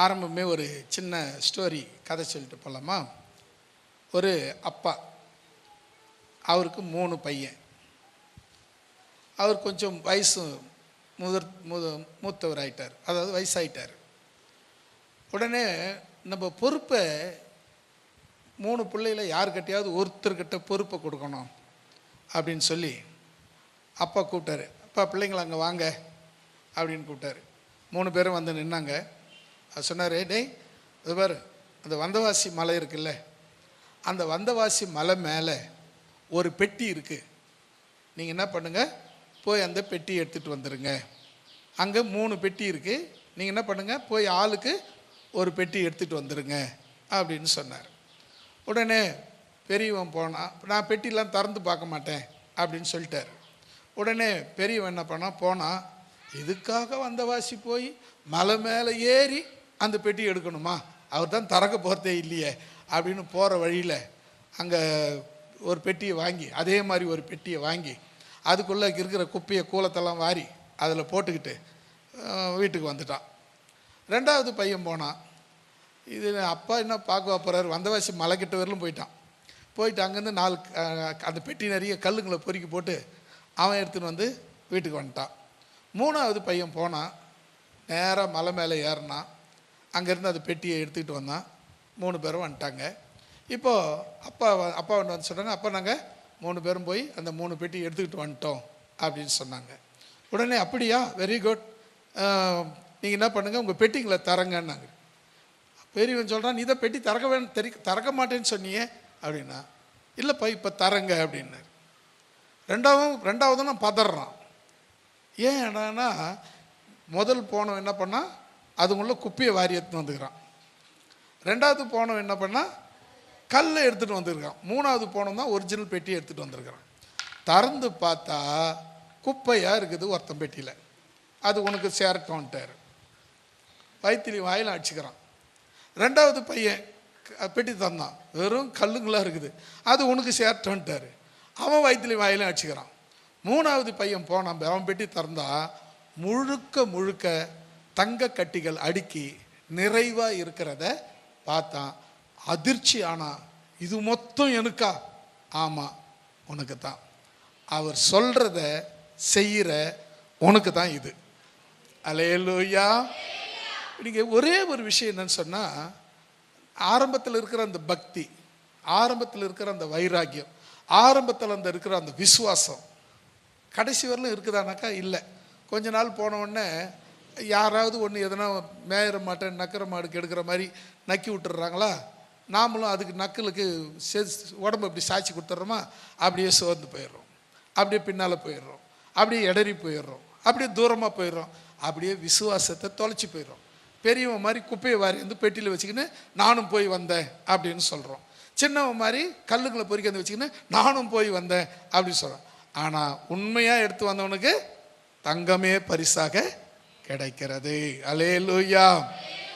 ஆரம்பமே ஒரு சின்ன ஸ்டோரி கதை சொல்லிட்டு போகலாமா? ஒரு அப்பா, அவருக்கு 3 பையன். அவர் கொஞ்சம் வயசு மூத்தவர் ஆயிட்டார், அதாவது வயசாயிட்டார். உடனே நம்ம பொறுப்பை 3 பிள்ளைகளை யாருக்கிட்டையாவது ஒருத்தர்கிட்ட பொறுப்பை கொடுக்கணும் அப்படின்னு சொல்லி அப்பா கூப்பிட்டாரு. அப்பா, பிள்ளைங்களை அங்கே வாங்க அப்படின்னு கூப்பிட்டாரு. 3 பேரும் வந்து நின்னாங்க. அது சொன்னார், டேய் அது பாரு, அந்த வந்தவாசி மலை இருக்குல்ல, அந்த வந்தவாசி மலை மேலே ஒரு பெட்டி இருக்குது. நீங்கள் என்ன பண்ணுங்கள், போய் அந்த பெட்டி எடுத்துகிட்டு வந்துடுங்க. அங்கே 3 பெட்டி இருக்குது, நீங்கள் என்ன பண்ணுங்கள், போய் ஆளுக்கு ஒரு பெட்டி எடுத்துகிட்டு வந்துடுங்க அப்படின்னு சொன்னார். உடனே பெரியவன் போனான். நான் பெட்டிலாம் திறந்து பார்க்க மாட்டேன் அப்படின்னு சொல்லிட்டார். உடனே பெரியவன் என்ன போனால், இதுக்காக வந்தவாசி போய் மலை மேலே ஏறி அந்த பெட்டி எடுக்கணுமா, அவர் தான் திறக்க போகிறதே இல்லையே அப்படின்னு போகிற வழியில் அங்கே ஒரு பெட்டியை வாங்கி, அதே மாதிரி ஒரு பெட்டியை வாங்கி அதுக்குள்ளே இருக்கிற குப்பையை கூலத்தெல்லாம் வாரி அதில் போட்டுக்கிட்டு வீட்டுக்கு வந்துட்டான். 2வது பையன் போனான். இது அப்பா என்ன பார்க்க போகிறாரு, வந்தவாசி மலைக்கிட்ட வரலும் போயிட்டு அங்கேருந்து 4 அந்த பெட்டி நிறைய கல்லுங்களை பொறுக்கி போட்டு அவன் எடுத்துன்னு வந்து வீட்டுக்கு வந்துட்டான். 3வது பையன் போனான், நேராக மலை மேலே ஏறினான். அங்கேருந்து அந்த பெட்டியை எடுத்துக்கிட்டு வந்தான். 3 பேரும் வந்துட்டாங்க. இப்போது அப்பா வந்து சொன்னாங்க, அப்போ நாங்கள் 3 பேரும் போய் அந்த 3 பெட்டி எடுத்துக்கிட்டு வந்துட்டோம் அப்படின்னு சொன்னாங்க. உடனே அப்படியா, வெரி குட், நீங்கள் என்ன பண்ணுங்கள், உங்கள் பெட்டிங்களை தரங்கன்னாங்க. பெரியவன் சொல்கிறான், நீ தான் பெட்டி திறக்க மாட்டேன்னு சொன்னியே அப்படின்னா. இல்லைப்பா, இப்போ தரங்க அப்படின்னாரு. ரெண்டாவதும் நான் பதறான். ஏன் என்னன்னா, முதல் போனவன் என்ன பண்ணால் அதுக்குள்ளே குப்பையை வாரி எடுத்துன்னு வந்துக்கிறான். 2வது போனவன் என்ன பண்ணால் கல்லை எடுத்துகிட்டு வந்துருக்கான். 3வது போனவன் தான் ஒரிஜினல் பெட்டியை எடுத்துகிட்டு வந்திருக்கிறான். திறந்து பார்த்தா குப்பையாக இருக்குது ஒருத்தன் பெட்டியில். அது உனக்கு சேரட்டோன்ட்டார். வயிற்றுலி வாயில் அடிச்சுக்கிறான். 2வது பையன் பெட்டி தந்தான், வெறும் கல்லுங்களாக இருக்குது, அது உனக்கு சேரட்டோன்ட்டார். அவன் வயிற்றுலி வாயிலும் அடிச்சுக்கிறான். 3வது பையன் போனான். அவன் பெட்டி திறந்தா முழுக்க தங்க கட்டிகள் அடுக்கி நிறைவாக இருக்கிறத பார்த்தான். அதிர்ச்சி. ஆனால் இது மொத்தம் எனக்கா? ஆமாம், உனக்கு தான். அவர் சொல்கிறத செய்கிற உனக்கு தான் இது. அல்லேலூயா. நீங்கள் ஒரே ஒரு விஷயம் என்னன்னு சொன்னால், ஆரம்பத்தில் இருக்கிற அந்த பக்தி, ஆரம்பத்தில் இருக்கிற அந்த வைராக்கியம், ஆரம்பத்தில் அந்த இருக்கிற அந்த விசுவாசம் கடைசி வரலும் இருக்குதானாக்கா இல்லை. கொஞ்ச நாள் போன உடனே யாராவது ஒன்று எதனா மேயிற மாட்டை நக்கிற மாடுக்கு எடுக்கிற மாதிரி நக்கி விட்டுறாங்களா, நாமளும் அதுக்கு நக்கலுக்கு உடம்பு அப்படி சாய்ச்சி கொடுத்துட்றோமா, அப்படியே சோர்ந்து போயிடுறோம், அப்படியே பின்னால் போயிடுறோம், அப்படியே இடறி போயிடுறோம், அப்படியே தூரமாக போயிடுறோம், அப்படியே விசுவாசத்தை தொலைச்சி போயிடுறோம். பெரியவன் மாதிரி குப்பையை வாரி வந்து பெட்டியில் வச்சுக்கின்னு நானும் போய் வந்தேன் அப்படின்னு சொல்கிறோம். சின்னவன் மாதிரி கல்லுங்களை பொறுக்கி வந்து வச்சுக்கின்னு நானும் போய் வந்தேன் அப்படின்னு சொல்கிறோம். ஆனால் உண்மையாக எடுத்து வந்தவனுக்கு தங்கமே பரிசாக கிடைக்கிறது. அல்லேலூயா.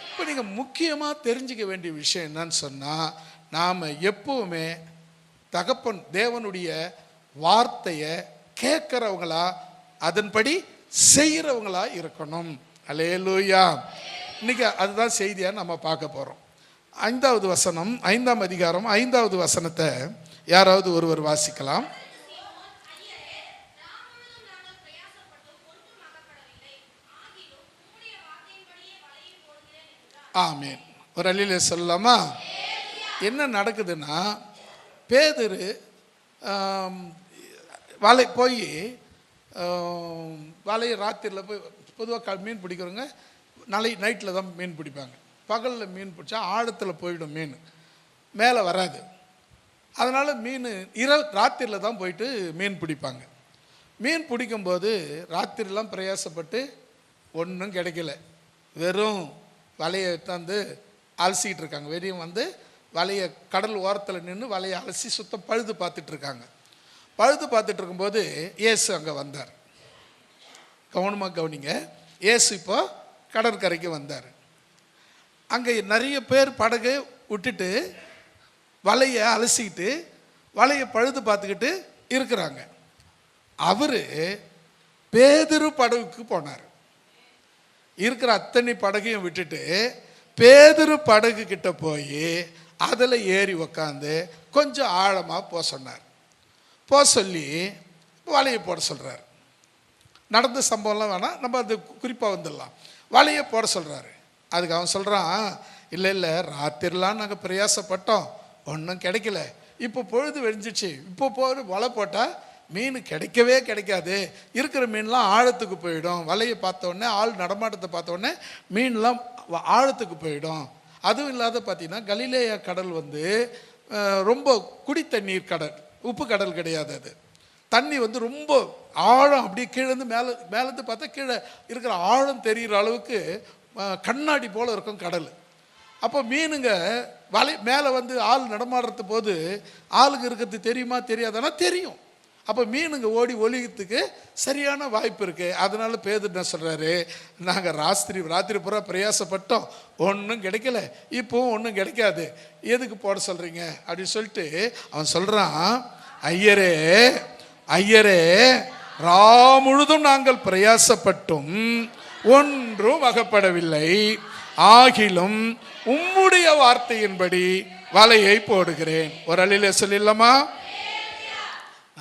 இப்போ நீங்கள் முக்கியமாக தெரிஞ்சிக்க வேண்டிய விஷயம் என்னன்னு சொன்னால், நாம் எப்பவுமே தகப்பன் தேவனுடைய வார்த்தையை கேட்குறவங்களா, அதன்படி செய்கிறவங்களா இருக்கணும். அல்லேலூயா. இன்னைக்கு அதுதான் செய்தியாக நம்ம பார்க்க போகிறோம். 5வது வசனம், 5ஆம் அதிகாரம் 5வது வசனத்தை யாராவது ஒருவர் வாசிக்கலாம். ஆமேன். ஒரு அல்லேலூயா சொல்லலாமா? என்ன நடக்குதுன்னா, பேதுரு வலையை ராத்திரியில் போய், பொதுவாக மீன் பிடிக்கிறவங்க நைட்டில் தான் மீன் பிடிப்பாங்க. பகலில் மீன் பிடிச்சா ஆழத்தில் போயிடும், மீன் மேலே வராது. அதனால் ராத்திரியில் தான் போயிட்டு மீன் பிடிப்பாங்க. மீன் பிடிக்கும்போது ராத்திரிலாம் பிரயாசப்பட்டு ஒன்றும் கிடைக்கல, வெறும் வலையை எடுத்தாந்து அலசிக்கிட்டு இருக்காங்க. வெறியும் வந்து வலையை கடல் ஓரத்தில் நின்று வலையை அலசி சுத்தம் பழுது பார்த்துட்டு இருக்காங்க. பழுது பார்த்துட்டு இருக்கும்போது இயேசு அங்கே வந்தார். கவனமாக கவனிங்க. இயேசு இப்போ கடற்கரைக்கு வந்தார். அங்கே நிறைய பேர் படகு விட்டுட்டு வலையை அலசிக்கிட்டு வலையை பழுது பார்த்துக்கிட்டு இருக்கிறாங்க. அவர் பேதுரு படகுக்கு போனார். இருக்கிற அத்தனை படகையும் விட்டுட்டு பேதுரு படகு கிட்ட போய் அதில் ஏறி உக்காந்து கொஞ்சம் ஆழமாக போக சொன்னார். போக சொல்லி வலையை போட சொல்கிறார். நடந்த சம்பவம்லாம் வேணாம், நம்ம அது குறிப்பாக வந்துடலாம். வலையை போட சொல்கிறாரு. அதுக்கு அவன் சொல்கிறான், இல்லை ராத்திரிலாம் நாங்கள் பிரயாசப்பட்டோம், ஒன்றும் கிடைக்கல. இப்போ பொழுது வெடிஞ்சிச்சு, இப்போ போய் வலை போட்டால் மீன் கிடைக்கவே கிடைக்காது. இருக்கிற மீன்லாம் ஆழத்துக்கு போயிடும். வலையை பார்த்தோடனே, ஆள் நடமாட்டத்தை பார்த்தோடனே மீன்லாம் ஆழத்துக்கு போயிடும். அதுவும் இல்லாத பார்த்தீங்கன்னா கலிலேயா கடல் வந்து ரொம்ப குடி தண்ணீர் கடல், உப்பு கடல் கிடையாது. அது தண்ணி வந்து ரொம்ப ஆழம், அப்படியே கீழேருந்து மேலேருந்து பார்த்தா கீழே இருக்கிற ஆழம் தெரிகிற அளவுக்கு கண்ணாடி போல் இருக்கும் கடல். அப்போ மீனுங்க வலை மேலே வந்து ஆள் நடமாடுறது போது ஆளுங்க இருக்கிறது தெரியுமா தெரியாதானா தெரியும். அப்போ மீனுங்க ஓடி ஒழிக்கிறதுக்கு சரியான வாய்ப்பு இருக்குது. அதனால பேதுரு என்ன சொல்கிறாரு, நாங்கள் ராத்திரி பூரா பிரயாசப்பட்டோம், ஒன்றும் கிடைக்கல, இப்போவும் ஒன்றும் கிடைக்காது, எதுக்கு போட சொல்கிறீங்க அப்படின்னு சொல்லிட்டு அவன் சொல்கிறான், ஐயரே ரா முழுதும் நாங்கள் பிரயாசப்பட்டும் ஒன்றும் வகப்படவில்லை, ஆகிலும் உம்முடைய வார்த்தையின்படி வலையை போடுகிறேன். ஒரு அழில சொல்லிடலாமா?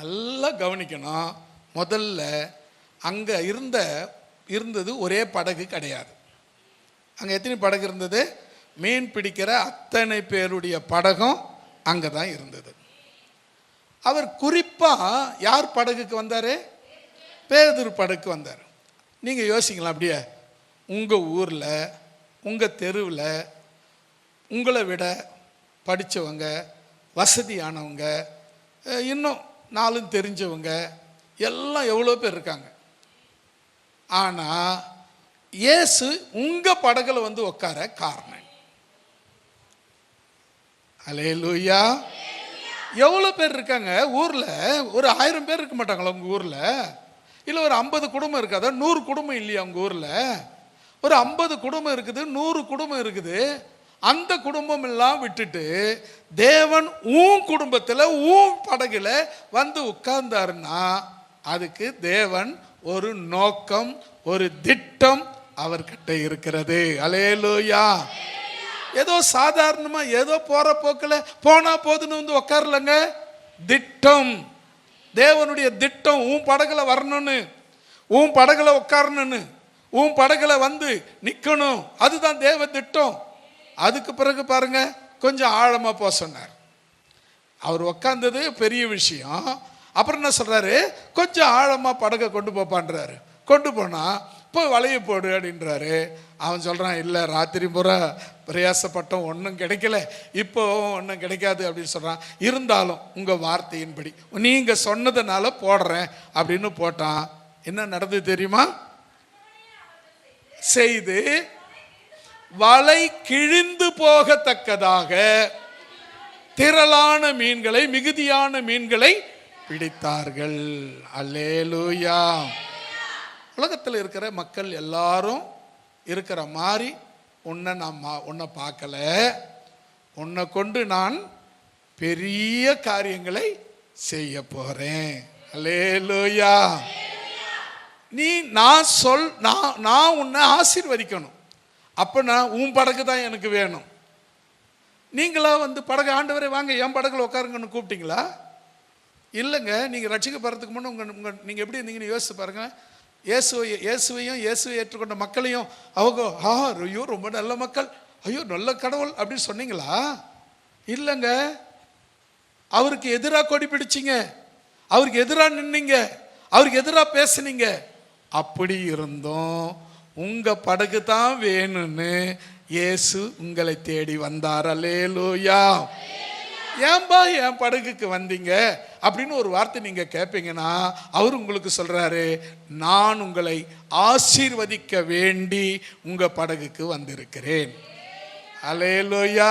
நல்லா கவனிக்கணும். முதல்ல அங்கே இருந்தது ஒரே படகு கிடையாது. அங்கே எத்தனை படகு இருந்தது? மீன் பிடிக்கிற அத்தனை பேருடைய படகும் அங்கே தான் இருந்தது. அவர் குறிப்பாக யார் படகுக்கு வந்தார்? பேதுரு படகுக்கு வந்தார். நீங்கள் யோசிக்கலாம், அப்படியே உங்கள் ஊரில் உங்கள் தெருவில் உங்களை விட படித்தவங்க, வசதியானவங்க, இன்னும் நாளும் தெரிஞ்சவங்க எல்லாம் எவ்வளோ பேர் இருக்காங்க. ஆனால் இயேசு உங்கள் படகுல வந்து உட்கார காரணம். அல்லேலூயா. எவ்வளோ பேர் இருக்காங்க ஊரில்? ஒரு 1000 பேர் இருக்க மாட்டாங்களா உங்கள் ஊரில்? இல்லை ஒரு 50 குடும்பம் இருக்காதா? 100 குடும்பம் இல்லையா உங்கள் ஊரில்? ஒரு 50 குடும்பம் இருக்குது, 100 குடும்பம் இருக்குது. அந்த குடும்பம் எல்லாம் விட்டுட்டு தேவன் உன் குடும்பத்தில் உன் படகுல வந்து உட்கார்ந்தாருன்னா அதுக்கு தேவன் ஒரு நோக்கம், ஒரு திட்டம் அவர்கிட்ட இருக்கிறது. அல்லேலூயா. ஏதோ சாதாரணமா ஏதோ போற போக்கில் போனா போதுன்னு வந்து உட்காரலங்க. திட்டம், தேவனுடைய திட்டம் உன் படகுல வரணும்னு, உன் படகுல உட்காரணும்னு, உன் படகுல வந்து நிற்கணும். அதுதான் தேவ திட்டம். அதுக்கு பிறகு பாருங்க, கொஞ்சம் ஆழமா போக சொன்னார். அவர் உக்காந்தது பெரிய விஷயம். அப்புறம் என்ன சொல்றாரு, கொஞ்சம் ஆழமா படகை கொண்டு போப்பான்றாரு. கொண்டு போனா போய் வலையை போடு அப்படின்றாரு. அவன் சொல்றான், இல்லை ராத்திரி பூரா பிரயாசப்பட்டோம், ஒன்றும் கிடைக்கல, இப்போ ஒன்றும் கிடைக்காது அப்படின்னு சொல்றான். இருந்தாலும் உங்க வார்த்தையின்படி நீங்க சொன்னதுனால போடுறேன் அப்படின்னு போட்டான். என்ன நடந்தது தெரியுமா? செய்து வலை கிழிந்து போகத்தக்கதாக திரளான மீன்களை, மிகுதியான மீன்களை பிடித்தார்கள். அல்லேலூயா. உலகத்தில் இருக்கிற மக்கள் எல்லாரும் இருக்கிற மாதிரி உன்னை பார்க்கல. உன்னை கொண்டு நான் பெரிய காரியங்களை செய்ய போறேன். அல்லேலூயா. நான் உன்னை ஆசீர்வதிக்கணும். அப்போ நான் உன் படகு தான் எனக்கு வேணும். நீங்களா வந்து படகு, ஆண்டவரே வாங்க என் படகுல உட்காருங்கன்னு கூப்பிட்டீங்களா? இல்லைங்க. நீங்கள் ரட்சிக்கப்படுறதுக்கு முன்னே நீங்கள் எப்படி இருந்தீங்கன்னு யோசிச்சு பாருங்க. இயேசுவையும் இயேசுவை ஏற்றுக்கொண்ட மக்களையும் அவங்க ஐயோ ரொம்ப நல்ல மக்கள், ஐயோ நல்ல கடவுள் அப்படின்னு சொன்னீங்களா? இல்லைங்க. அவருக்கு எதிராக கொடி பிடிச்சிங்க, அவருக்கு எதிராக நின்னீங்க, அவருக்கு எதிராக பேசுனீங்க. அப்படி இருந்தோம் உங்க படகு தான் வேணும்னு இயேசு உங்களை தேடி வந்தார். அல்லேலூயா. ஏன்பா என் படகுக்கு வந்தீங்க அப்படின்னு ஒரு வார்த்தை நீங்க கேட்பீங்கன்னா அவர் உங்களுக்கு சொல்றாரு, நான் உங்களை ஆசீர்வதிக்க வேண்டி உங்க படகுக்கு வந்திருக்கிறேன். அல்லேலூயா.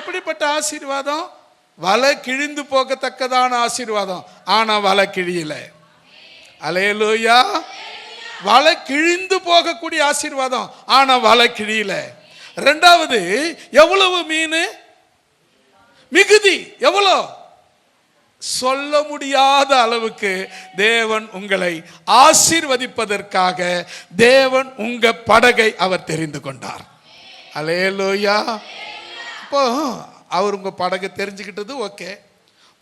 எப்படிப்பட்ட ஆசீர்வாதம்? வலை கிழிந்து போகத்தக்கதான ஆசீர்வாதம். ஆனா வலை கிழியல. அல்லேலூயா. வலை கிழிந்து போகக்கூடிய ஆசீர்வாதம், ஆனா வலை கிழியல. ரெண்டாவது, எவ்வளவு மீன் மிகுதி, எவ்வளோ சொல்ல முடியாத அளவுக்கு தேவன் உங்களை ஆசீர்வதிப்பதற்காக தேவன் உங்க படகை அவர் தெரிந்து கொண்டார். அல்லேலூயா. இப்போ அவர் உங்கள் படகை தெரிஞ்சுக்கிட்டது ஓகே,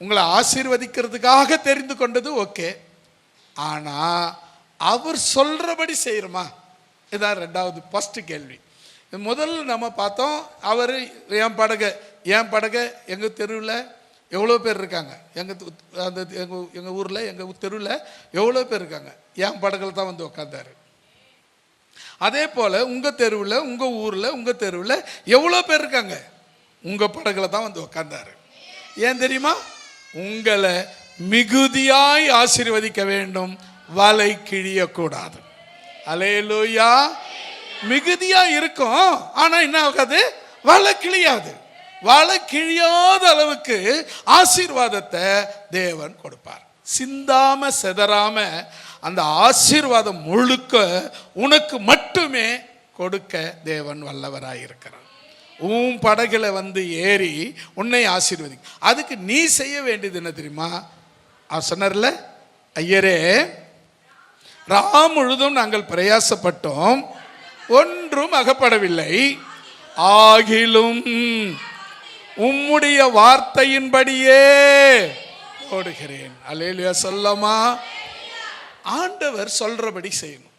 உங்களை ஆசீர்வதிக்கிறதுக்காக தெரிந்து கொண்டது ஓகே. ஆனால் அவர் சொல்கிறபடி செய்கிறோமா? இதான் ரெண்டாவது ஃபஸ்ட்டு கேள்வி. முதல்ல நம்ம பார்த்தோம், அவர் என் படகை எங்கள் தெருவில் எவ்வளோ பேர் இருக்காங்க, எங்கள் ஊரில் எங்கள் தெருவில் எவ்வளோ பேர் இருக்காங்க, என் படகில் தான் வந்து உக்காந்தாரு. அதே போல் உங்கள் தெருவில் உங்கள் ஊரில் உங்கள் தெருவில் எவ்வளோ பேர் இருக்காங்க, உங்கள் படகுல தான் வந்து உக்காந்தாரு. ஏன் தெரியுமா? உங்களை மிகுதியாய் ஆசீர்வதிக்க வேண்டும், வலை கிழியக்கூடாது. அல்லேலூயா. மிகுதியா இருக்கும், ஆனா என்ன ஆகாது? வலை கிழியாது. வலை கிழியாத அளவுக்கு ஆசீர்வாதத்தை தேவன் கொடுப்பார். சிந்தாம செதறாம அந்த ஆசீர்வாதம் முழுக்க உனக்கு மட்டுமே கொடுக்க தேவன் வல்லவராயிருக்கிறார். உன் படகுல வந்து ஏறி உன்னை ஆசீர்வதி. அதுக்கு நீ செய்ய வேண்டியது என்ன தெரியுமா? அவர் சொன்னார்ல, ஐயரே ராம் முழுதும் நாங்கள் பிரயாசப்பட்டோம், ஒன்றும் அகப்படவில்லை, ஆகிலும் உம்முடைய வார்த்தையின்படியே ஓடுகிறேன். அல்லேலூயா. சொல்லமா? ஆண்டவர் சொல்றபடி செய்யணும்.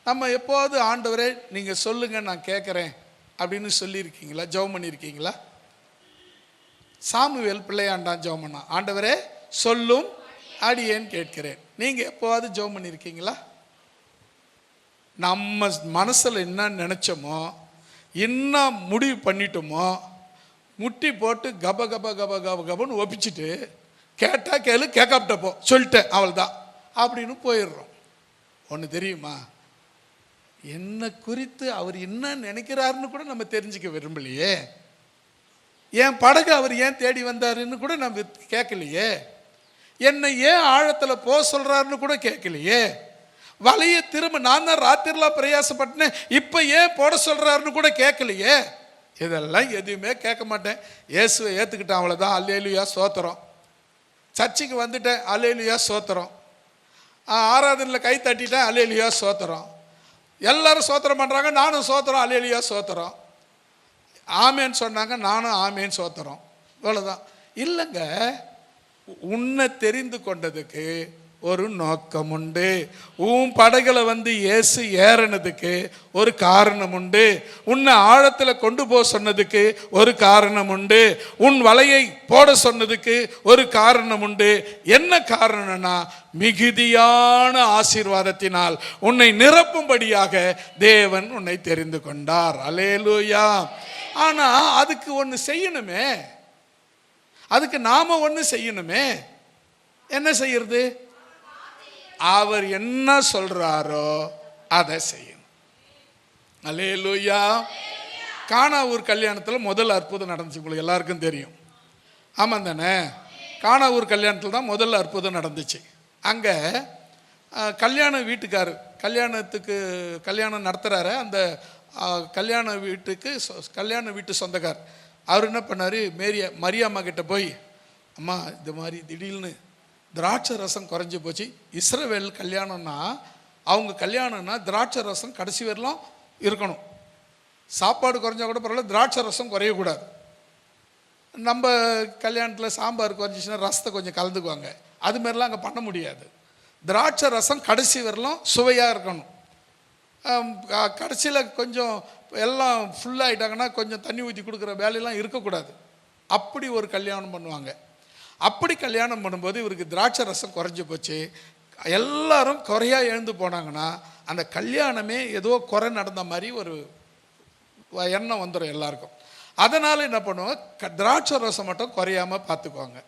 நம்ம எப்போது ஆண்டவரே நீங்க சொல்லுங்க நான் கேட்குறேன் அப்படின்னு சொல்லியிருக்கீங்களா? ஜெபம் பண்ணியிருக்கீங்களா? சாமுவேல் பிள்ளையாண்டான் ஜெபம் பண்ணா, ஆண்டவரே சொல்லும் அடியேன் கேட்கிறேன். நீங்க எப்போவாது ஜெபம் பண்ணியிருக்கீங்களா? நம்ம மனசில் என்ன நினைச்சோமோ, என்ன முடிவு பண்ணிட்டோமோ, முட்டி போட்டு கப கப கப கப கபன்னு ஒப்பிச்சுட்டு கேட்டா கேளு, கேட்காப்ட போ, சொல்லிட்டேன் அவள் தான் அப்படின்னு போயிடுறோம். ஒன்று தெரியுமா? என்ன குறித்து அவர் என்ன நினைக்கிறாருன்னு கூட நம்ம தெரிஞ்சுக்க விரும்பலையே. என் படகு அவர் ஏன் தேடி வந்தாருன்னு கூட நம்ம கேட்கலையே. என்னை ஏன் ஆழத்தில் போக சொல்றாருன்னு கூட கேட்கலையே. வலையை திரும்ப நான் தான் ராத்திரிலாம் பிரயாசப்பட்டேன், இப்போ ஏன் போட சொல்றாருன்னு கூட கேட்கலையே. இதெல்லாம் எதுவுமே கேட்க மாட்டேன். இயேசுவை ஏற்றுக்கிட்டேன், அவ்வளோதான். அல்லேலூயா ஸ்தோத்திரம். சர்ச்சுக்கு வந்துட்டேன், அல்லேலூயா ஸ்தோத்திரம். ஆராதனையில் கை தட்டிட்டேன், அல்லேலூயா ஸ்தோத்திரம். எல்லாரும் ஸ்தோத்திரம் பண்ணுறாங்க, நானும் ஸ்தோத்திரம், அல்லேலூயா ஸ்தோத்திரம். ஆமேன்னு சொன்னாங்க, நானும் ஆமேன்னு ஸ்தோத்திரம். இவ்வளோதான். இல்லைங்க, உன்னை தெரிந்து கொண்டதுக்கு ஒரு நோக்கம் உண்டு. உன் படகுல வந்து இயேசு ஏறினதுக்கு ஒரு காரணம் உண்டு. உன்னை ஆழத்தில் கொண்டு போக சொன்னதுக்கு ஒரு காரணம் உண்டு. உன் வலையை போட சொன்னதுக்கு ஒரு காரணம் உண்டு. என்ன காரணம்னா, மிகுதியான ஆசீர்வாதத்தினால் உன்னை நிரப்பும்படியாக தேவன் உன்னை தெரிந்து கொண்டார். அல்லேலூயா. ஆனா அதுக்கு ஒன்று செய்யணுமே, அதுக்கு நாம ஒன்று செய்யணுமே. என்ன செய்யறது? அவர் என்ன சொல்றாரோ அதை செய்யணும். அல்லேலூயா. கானா ஊர் கல்யாணத்தில் முதல் அற்புதம் நடந்துச்சு, உங்களுக்கு எல்லாருக்கும் தெரியும். ஆமாம் தானே? கானா ஊர் கல்யாணத்தில் தான் முதல் அற்புதம் நடந்துச்சு. அங்கே கல்யாண வீட்டுக்காரர் கல்யாணம் நடத்துகிறாரு. அந்த கல்யாண வீட்டு சொந்தக்கார் அவர் என்ன பண்ணார், மரியாம்மா கிட்ட போய், அம்மா இது மாதிரி திடீர்னு திராட்சை ரசம் குறைஞ்சி போச்சு. இஸ்ரவேல் கல்யாணம்னா, அவங்க கல்யாணம்னா திராட்சை ரசம் கடைசி வரலாம் இருக்கணும். சாப்பாடு குறைஞ்சா கூட பரவாயில்ல, திராட்சை ரசம் குறையக்கூடாது. நம்ம கல்யாணத்தில் சாம்பார் குறைஞ்சிச்சுன்னா ரசத்தை கொஞ்சம் கலந்துக்குவாங்க, அது மாதிரிலாம் அங்கே பண்ண முடியாது. திராட்சை ரசம் கடைசி வரலாம் சுவையாக இருக்கணும். கடைசியில் கொஞ்சம் எல்லாம் ஃபுல்லாகிட்டாங்கன்னா கொஞ்சம் தண்ணி ஊற்றி கொடுக்குற வேலையெல்லாம் இருக்கக்கூடாது. அப்படி ஒரு கல்யாணம் பண்ணுவாங்க. அப்படி கல்யாணம் பண்ணும்போது இவருக்கு திராட்சை ரசம் குறைஞ்சி போச்சு. எல்லாரும் குறையா எழுந்து போனாங்கன்னா அந்த கல்யாணமே ஏதோ குறை நடந்த மாதிரி ஒரு எண்ணம் வந்துடும் எல்லாருக்கும். அதனால் என்ன பண்ணுவாங்க, திராட்சை ரசம் மட்டும் குறையாமல் பார்த்துக்குவாங்க.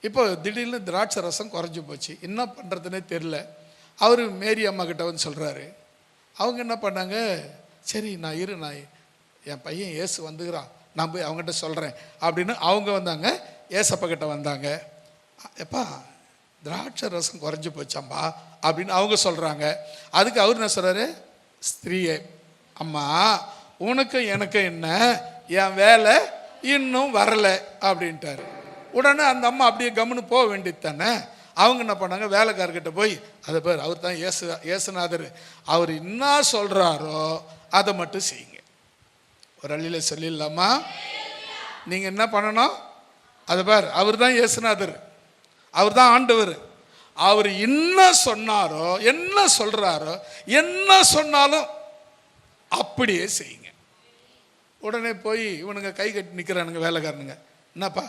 இப்போ திடீர்னு திராட்சை ரசம் குறைஞ்சி போச்சு, என்ன பண்ணுறதுனே தெரில. அவர் மேரி அம்மா கிட்ட வந்து சொல்கிறாரு. அவங்க என்ன பண்ணாங்க, சரி நான் என் பையன் ஏசு வந்துக்கிறான், நான் போய் அவங்ககிட்ட சொல்கிறேன் அப்படின்னு அவங்க வந்தாங்க. ஏசப்பா கிட்ட வந்தாங்க. எப்பா திராட்சை ரசம் குறைஞ்சி போச்சாம்பா அப்படின்னு அவங்க சொல்கிறாங்க. அதுக்கு அவர் என்ன சொல்கிறாரு, ஸ்திரீயே அம்மா உனக்கு எனக்கு என்ன, என் வேலை இன்னும் வரலை அப்படின்ட்டாரு. உடனே அந்த அம்மா அப்படியே கம்முன்னு போக வேண்டியது தானே. அவங்க என்ன பண்ணாங்க, வேலைக்காரர்கிட்ட போய், அதை பேர் அவர் தான் ஏசுநாதர், அவர் என்ன சொல்கிறாரோ அதை மட்டும் செய்யுங்க. ஒரு அள்ளியில சொல்லிடலாமா? நீங்கள் என்ன பண்ணணும்? அதை பார், அவர் தான் இயேசுநாதர், அவர் தான் ஆண்டவர். அவர் என்ன சொன்னாரோ, என்ன சொல்கிறாரோ, என்ன சொன்னாலும் அப்படியே செய்யுங்க. உடனே போய் இவனுங்க கை கட்டி நிற்கிறானுங்க வேலைக்காரனுங்க. என்னப்பா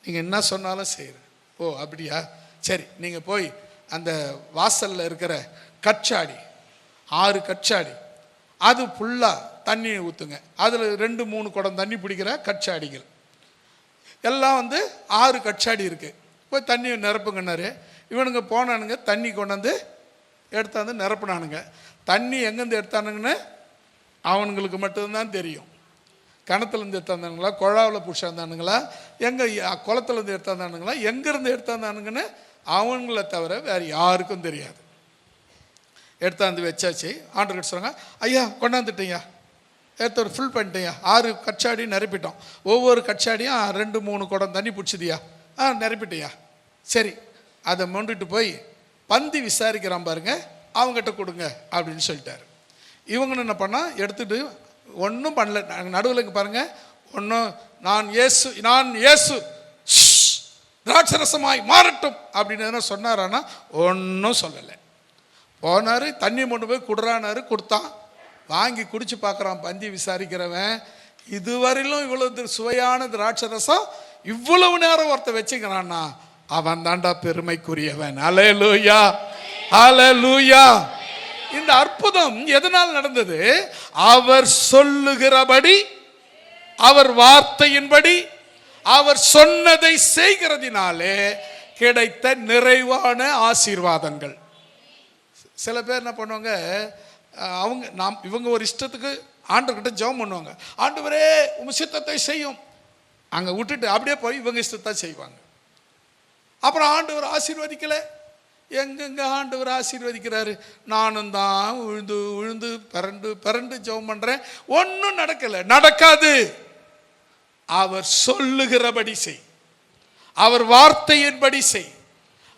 நீங்கள் என்ன சொன்னாலும் செய்கிறேன். ஓ அப்படியா, சரி. நீங்கள் போய் அந்த வாசலில் இருக்கிற கச்சாடி, 6 கச்சாடி, அது ஃபுல்லாக தண்ணி ஊற்றுங்க. அதில் 2-3 குடம் தண்ணி பிடிக்கிற கச்சாடிகள் எல்லாம் 6 கச்சாடி இருக்குது. போய் தண்ணி நிரப்புங்கன்னாரு. இவனுங்க போனானுங்க, தண்ணி கொண்டாந்து எடுத்தாந்து நிரப்புனானுங்க. தண்ணி எங்கேருந்து எடுத்தானுங்கன்னு அவனுங்களுக்கு மட்டும்தான் தெரியும். கிணத்துலேருந்து எடுத்தாந்தானுங்களா, குழாவில் பிடிச்சாந்தானுங்களா, எங்கே குளத்துலேருந்து எடுத்தாந்தானுங்களா, எங்கேருந்து எடுத்தாந்தானுங்கன்னு அவங்கள தவிர வேறு யாருக்கும் தெரியாது. எடுத்தாந்து வச்சாச்சு. ஆண்டர்கிட்ட சொன்னாங்க, ஐயா கொண்டாந்துட்டீங்க, எடுத்து ஒரு ஃபில் பண்ணிட்டீங்க, 6 கச்சாடி நிரப்பிட்டோம். ஒவ்வொரு கச்சாடியும் 2-3 குடம் தண்ணி பிடிச்சிதியா? நிரப்பிட்டியா? சரி, அதை மொண்டுட்டு போய் பந்தி விசாரிக்கிறான் பாருங்க, அவங்ககிட்ட கொடுங்க அப்படின்னு சொல்லிட்டாரு. இவங்க என்ன பண்ணால் எடுத்துகிட்டு ஒன்றும் பண்ணல. நடுவில் இங்கே பாருங்கள், ஒன்றும் நான் இயேசு திராட்சரசமாய் மாறட்டும் அப்படின்னு எதனா சொன்னாரானா? ஒன்றும் சொல்லலை. போனார், தண்ணி கொண்டு போய் குடுறானாரு, கொடுத்தான். வாங்கி குடிச்சு பார்க்குறான் பந்தி விசாரிக்கிறவன். இதுவரையிலும் இவ்வளவு சுவையான திராட்சரசம் இவ்வளவு நேரம் ஒருத்த வச்சுக்கிறான்னா அவன் தாண்டா பெருமைக்குரியவன். அல்லேலூயா, அல்லேலூயா. இந்த அற்புதம் எதனால் நடந்தது? அவர் சொல்லுகிறபடி, அவர் வார்த்தையின்படி, அவர் சொன்னதை செய்கிறதினாலே கிடைத்த நிறைவான ஆசீர்வாதங்கள். சில பேர் என்ன பண்ணுவாங்க, இவங்க ஒரு இஷ்டத்துக்கு ஆண்டவர்கிட்ட ஜெபம் பண்ணுவாங்க. ஆண்டவரே உங்க சித்தத்தை செய்யும், அங்கே விட்டுட்டு அப்படியே போய் இவங்க இஷ்டத்தை செய்வாங்க. அப்புறம் ஆண்டவர் ஆசீர்வதிக்கலை. எங்கெங்க ஆண்டவர் ஆசீர்வதிக்கிறாரு? நானும் தான் உழுந்து உழுந்து பிறண்டு ஜெபம் பண்ணுறேன், ஒன்றும் நடக்கலை. நடக்காது. அவர் சொல்லுகிறபடி செய், அவர் வார்த்தையின்படி செய்,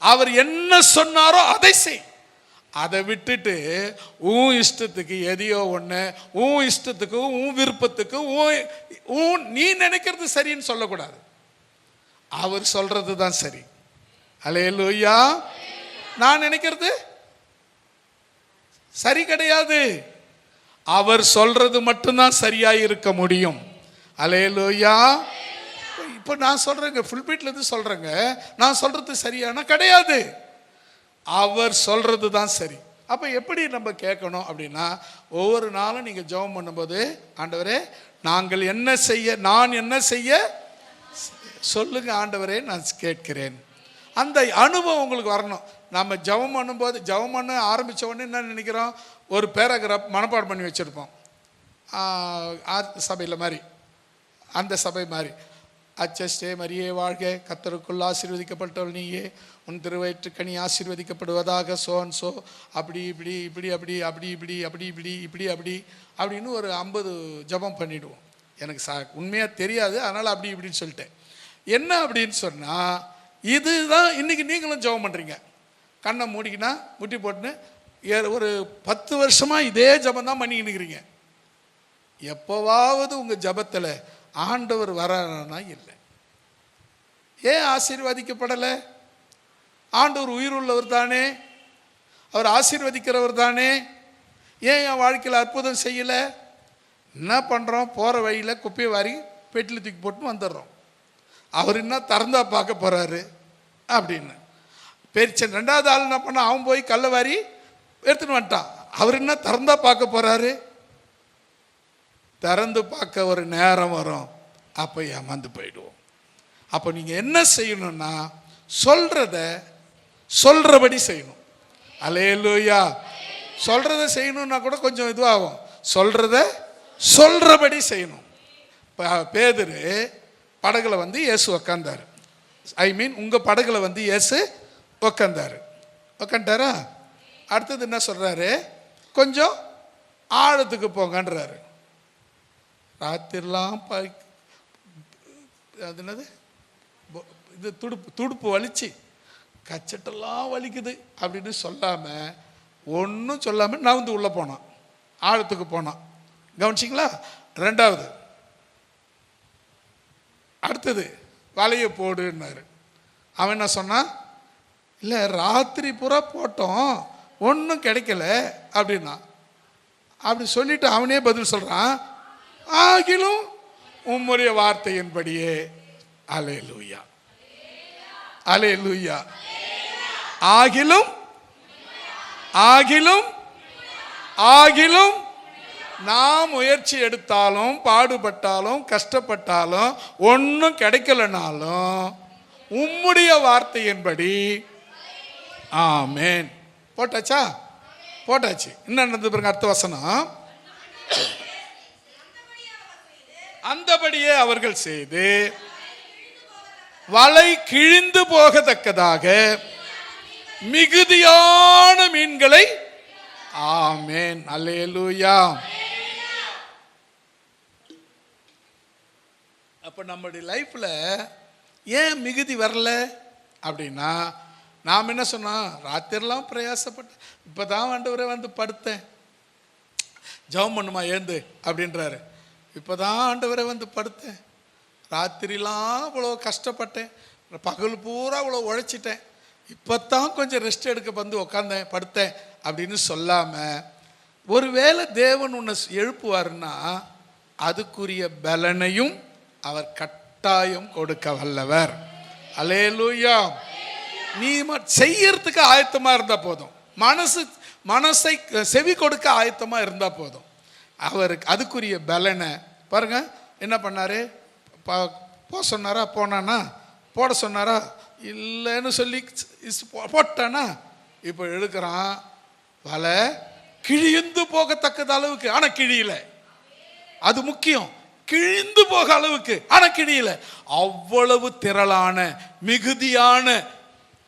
அவர் என்ன சொன்னாரோ அதை செய். அதை விட்டுட்டு உன் இஷ்டத்துக்கு எதையோ ஒன்று, உன் இஷ்டத்துக்கு, உன் விருப்பத்துக்கு, நீ நினைக்கிறது சரின்னு சொல்லக்கூடாது. அவர் சொல்றது தான் சரி. அல்லேலூயா. நான் நினைக்கிறது சரி கிடையாது. அவர் சொல்றது மட்டும்தான் சரியாக இருக்க முடியும். அல்லேலூயா. இப்போ நான் சொல்றேங்க, ஃபுல் பீட்ல இருந்து சொல்றேங்க, நான் சொல்றது சரியான கிடையாது. அவர் சொல்றது தான் சரி. அப்போ எப்படி நம்ம கேட்கணும் அப்படின்னா, ஒவ்வொரு நாளும் நீங்கள் ஜெபம் பண்ணும்போது, ஆண்டவரே நான் என்ன செய்ய சொல்லுங்க ஆண்டவரே, நான் கேட்கிறேன். அந்த அனுபவம் உங்களுக்கு வரணும். நம்ம ஜெபம் பண்ணும்போது, ஜெபம் பண்ண ஆரம்பித்த உடனே என்ன நினைக்கிறோம், ஒரு பேராகிராஃப் மனப்பாடம் பண்ணி வச்சுருப்போம். சபையில் மாதிரி, அந்த சபை மாதிரி, அச்சஸ்டே மரியே வாழ்க, கர்த்தருக்குள் ஆசீர்வதிக்கப்பட்டவள் நீயே, உன் திருவயிற்றுக்கனி ஆசீர்வதிக்கப்படுவதாக, சோன் சோ, அப்படி இப்படி இப்படி அப்படி அப்படி இப்படி அப்படி இப்படி இப்படி அப்படி அப்படின்னு ஒரு 50 ஜெபம் பண்ணிவிடுவோம். எனக்கு உண்மையாக தெரியாது, அதனால் அப்படி இப்படின்னு சொல்லிட்டேன். என்ன அப்படின்னு சொன்னால், இதுதான் இன்றைக்கி நீங்களும் ஜெபம் பண்ணுறீங்க. கண்ணை மூடிக்கினா முட்டி போட்டுன்னு ஒரு 10 வருஷமாக இதே ஜெபம் தான் பண்ணிக்கிட்டு இருக்கிறீங்க. எப்போவாவது உங்கள் ஜெபத்தில் ஆண்டவர் வரானா? இல்லை. ஏன் ஆசீர்வதிக்கப்படலை? ஆண்டவர் உயிர் உள்ளவர் தானே, அவர் ஆசீர்வதிக்கிறவர் தானே. ஏன் என் வாழ்க்கையில் அற்புதம் செய்யலை? என்ன பண்ணுறோம், போகிற வழியில் குப்பையை வாரி பெட்டில் தூக்கி போட்டு வந்துடுறோம். அவர் என்ன திறந்தா பார்க்க போகிறாரு அப்படின்னு. பெருச்சன் 2வது ஆள் என்ன பண்ண, அவன் போய் கல்லை வாரி எடுத்துன்னு வந்துட்டான். அவர் என்ன திறந்தா பார்க்க போகிறாரு? திறந்து பார்க்க ஒரு நேரம் வரும், அப்போ ஏமாந்து போயிடுவோம். அப்போ நீங்கள் என்ன செய்யணும்னா, சொல்கிறபடி செய்யணும். அல்லேலூயா. சொல்கிறத செய்யணும்னா கூட கொஞ்சம் இதுவாகும். சொல்கிறபடி செய்யணும். பேதுரு படகுல இயேசு உக்காந்தார். உங்கள் படகுல இயேசு உக்காந்தாரா? அடுத்தது என்ன சொல்கிறாரு, கொஞ்சம் ஆழத்துக்கு போங்கன்றாரு. ராத்திரிலாம் அது என்னது, இது துடுப்பு வலிச்சு கச்சட்டெல்லாம் வலிக்குது அப்படின்னு சொல்லாமல், ஒன்றும் சொல்லாமல் நான் உள்ளே போனான், ஆழத்துக்கு போனான். கவனிச்சிங்களா? ரெண்டாவது, அடுத்தது வலையை போடுன்னாரு. அவன் என்ன சொன்னான்? இல்லை, ராத்திரி பூரா போட்டோம், ஒன்றும் கிடைக்கல அப்படின்னா. அப்படி சொல்லிட்டு அவனே பதில் சொல்கிறான், ஆகிலும் உம்முடைய வார்த்தையின்படியே. அல்லேலூயா, அல்லேலூயா. ஆகிலும் ஆகிலும் ஆகிலும் நான் முயற்சி எடுத்தாலும், பாடுபட்டாலும், கஷ்டப்பட்டாலும், ஒன்றும் கிடைக்கலனாலும் உம்முடைய வார்த்தையின்படி. ஆமேன். போட்டாச்சா? போட்டாச்சு. என்ன நடந்தது பாருங்க, அடுத்த வசனம். அந்தபடியே அவர்கள் செய்து வலை கிழிந்து போகத்தக்கதாக மிகுதியான மீன்களை. ஆமேன், அல்லேலூயா. அப்ப நம்முடைய லைஃப்ல ஏன் மிகுதி வரல அப்படின்னா, நாம் என்ன சொன்னோம்? ராத்திரிலாம் பிரயாசப்பட்டேன், இப்போதான் ஆண்டவரே வந்து படுத்தேன். ஜெபம் பண்ணுமா எழுந்து அப்படின்றாரு. இப்போதான் ஆண்டவரே வந்து படுத்தேன், ராத்திரிலாம் இவ்வளோ கஷ்டப்பட்டேன், பகல் பூரா இவ்வளோ உழைச்சிட்டேன், இப்போத்தான் கொஞ்சம் ரெஸ்ட் எடுக்க வந்து உக்காந்தேன், படுத்தேன் அப்படின்னு சொல்லாமல், ஒருவேளை தேவன் உன்னை எழுப்புவாருன்னா அதுக்குரிய பலனையும் அவர் கட்டாயம் கொடுக்க வல்லவர். அல்லேலூயா. நீ செய்யறதுக்கு ஆயத்தமாக இருந்தால் போதும், மனசை செவி கொடுக்க ஆயத்தமாக இருந்தால் போதும். அவருக்கு அதுக்குரிய பலனை பாருங்க. என்ன பண்ணாரு? போக சொன்னாரா? போனானா? போட சொன்னாரா? இல்லைன்னு சொல்லி போட்டானா? இப்போ எடுக்கிறான், வலை கிழிந்து போகத்தக்கது அளவுக்கு, ஆனால் கிழியல. அது முக்கியம், கிழிந்து போக அளவுக்கு, ஆனால் கிழியல. அவ்வளவு திரளான மிகுதியான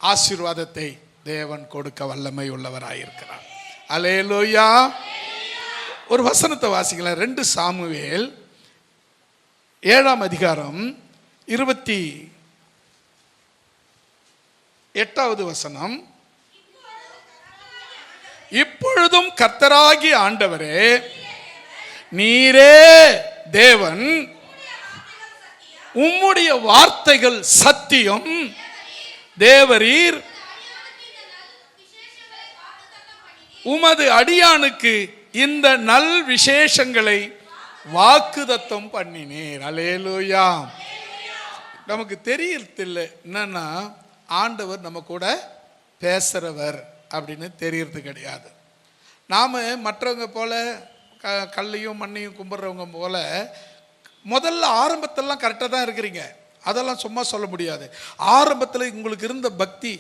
ஆசீர்வாதத்தை தேவன் கொடுக்க வல்லமை உள்ளவராயிருக்கிறார். அல்லேலூயா. ஒரு வசனத்தை வாசிக்கலாம். 2 சாமுவேல் 7ஆம் அதிகாரம் 28வது வசனம். இப்பொழுதும் கர்த்தராகிய ஆண்டவரே, நீரே தேவன், உம்முடைய வார்த்தைகள் சத்தியம், தேவரீர் உமது அடியானுக்கு இந்த நல் விசேஷங்களை வாக்குதத்தம் பண்ணினீர். அல்லேலூயா. நமக்கு தெரியறதில்லை என்னன்னா, ஆண்டவர் நம்ம கூட பேசுறவர் அப்படின்னு தெரியறது கிடையாது. நாம் மற்றவங்க போல கல்லையும் மண்ணையும் கும்பிட்றவங்க போல முதல்ல ஆரம்பத்திலலாம் கரெக்டாக தான் இருக்கிறீங்க, அதெல்லாம் சும்மா சொல்ல முடியாது. ஆரம்பத்தில் உங்களுக்கு இருந்த பக்தி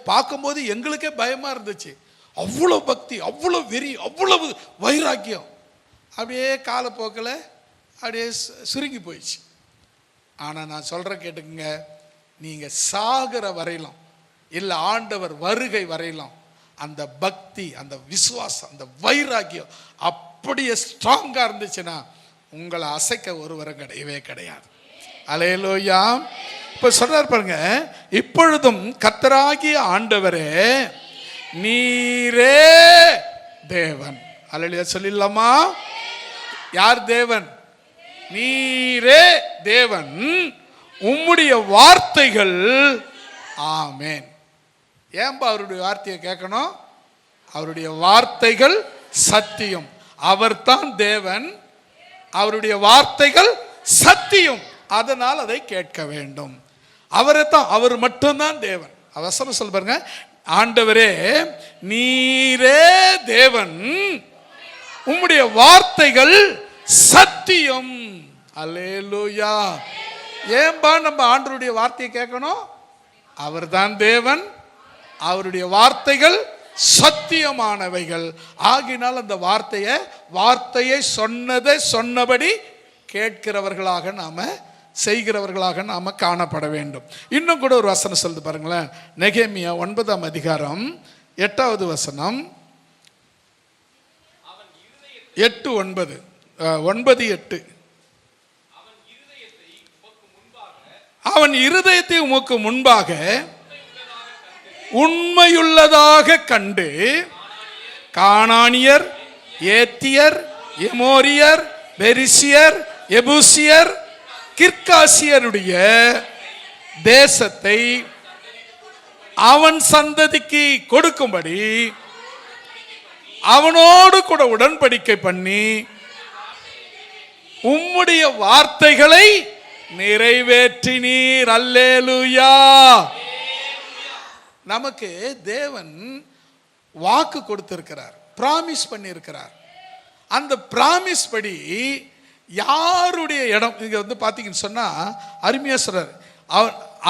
பார்க்கும்போது எங்களுக்கே பயமாக இருந்துச்சு. அவ்வளோ பக்தி, அவ்வளோ வெறி, அவ்வளவு வைராக்கியம். அப்படியே காலப்போக்கில் அப்படியே சுருங்கி போயிடுச்சு. ஆனால் நான் சொல்கிறேன் கேட்டுக்குங்க, நீங்கள் சாகிற வரையிலும், இல்லை ஆண்டவர் வருகை வரையிலும் அந்த பக்தி, அந்த விசுவாசம், அந்த வைராக்கியம் அப்படியே ஸ்ட்ராங்காக இருந்துச்சுன்னா உங்களை அசைக்க ஒருவரும் கிடையவே கிடையாது. அல்லேலூயா. இப்போ சொல்றார் பாருங்க, இப்பொழுதும் கர்த்தராகிய ஆண்டவரே, நீரே தேவன். அல்லேலூயா சொல்லிடலாமா? யார் தேவன்? நீரே தேவன், உம்முடைய வார்த்தைகள். ஆமேன். ஏன்பா அவருடைய வார்த்தையை கேட்கணும்? அவருடைய வார்த்தைகள் சத்தியம். அவர்தான் தேவன், அவருடைய வார்த்தைகள் சத்தியம், அதனால் அதை கேட்க வேண்டும். அவரை தான், அவர் மட்டும்தான் தேவன். அவசரம் சொல்ல பாருங்க, ஆண்டவரே நீரே தேவன், உம்முடைய வார்த்தைகள் சத்தியம். அல்லேலூயா. ஏன்பா நம்ம ஆண்டவருடைய வார்த்தையை கேட்கணும்? அவர்தான் தேவன், அவருடைய வார்த்தைகள் சத்தியமானவைகள். ஆகினால் அந்த வார்த்தையை சொன்னதை சொன்னபடி கேட்கிறவர்களாக நாம, செய்கிறவர்களாக நாம காணப்பட வேண்டும். இன்னும் கூட ஒரு வசனம் சொல்லுது பாருங்களேன். நெகேமியா 9ஆம் அதிகாரம் 8வது வசனம். 8:9 9:8. அவன் இருதயத்தை உமக்கு முன்பாக உண்மையுள்ளதாக கண்டு கானானியர், ஏத்தியர், எமோரியர், பெரிசியர், எபூசியர், கிர்காசியருடைய தேசத்தை அவன் சந்ததிக்கு கொடுக்கும்படி அவனோடு கூட உடன்படிக்கை பண்ணி உம்முடைய வார்த்தைகளை நிறைவேற்றினீர். அல்லேலூயா. நமக்கு தேவன் வாக்கு கொடுத்திருக்கிறார், பிராமிஸ் பண்ணியிருக்கிறார். அந்த பிராமிஸ் படி யாருடைய இடம் இங்க வந்து பாத்தீங்கன்னு சொன்னா அருமையா சொல்றார்,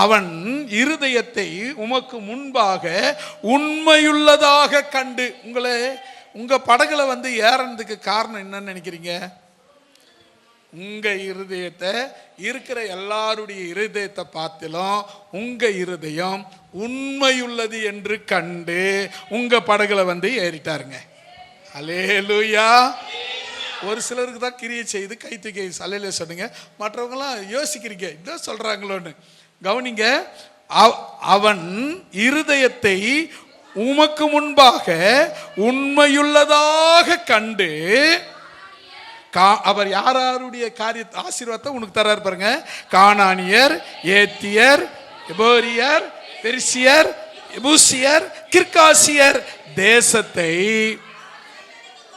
அவன் இருதயத்தை உமக்கு முன்பாக உண்மையுள்ளதாக கண்டு. உங்க படகுல வந்து ஏறதுக்கு காரணம் என்னன்னு நினைக்கிறீங்க? உங்க இருதயத்தை இருக்கிற எல்லாருடைய இருதயத்தை பார்த்திலும் உங்க இருதயம் உண்மையுள்ளது என்று கண்டு உங்க படகுல வந்து ஏறிட்டாருங்க. அல்லேலூயா. ஒரு சிலருக்கு தான் கிரியை செய்து கை தூக்கி அல்லேலூயா சொன்னீங்க, மற்றவங்களாம் யோசிக்கிறீங்க இதான் சொல்றாங்களோன்னு. கவனிங்க, அவன் இருதயத்தை உமக்கு முன்பாக உண்மையுள்ளதாக கண்டு. அவர் யாருடைய காரியத்தை ஆசீர்வாதத்தை உனக்கு தர்றாரு பாருங்க. கானானியர், ஏத்தியர், எபோரியர், பெரிசியர், எபூசியர், கிர்காசியர் தேசத்தை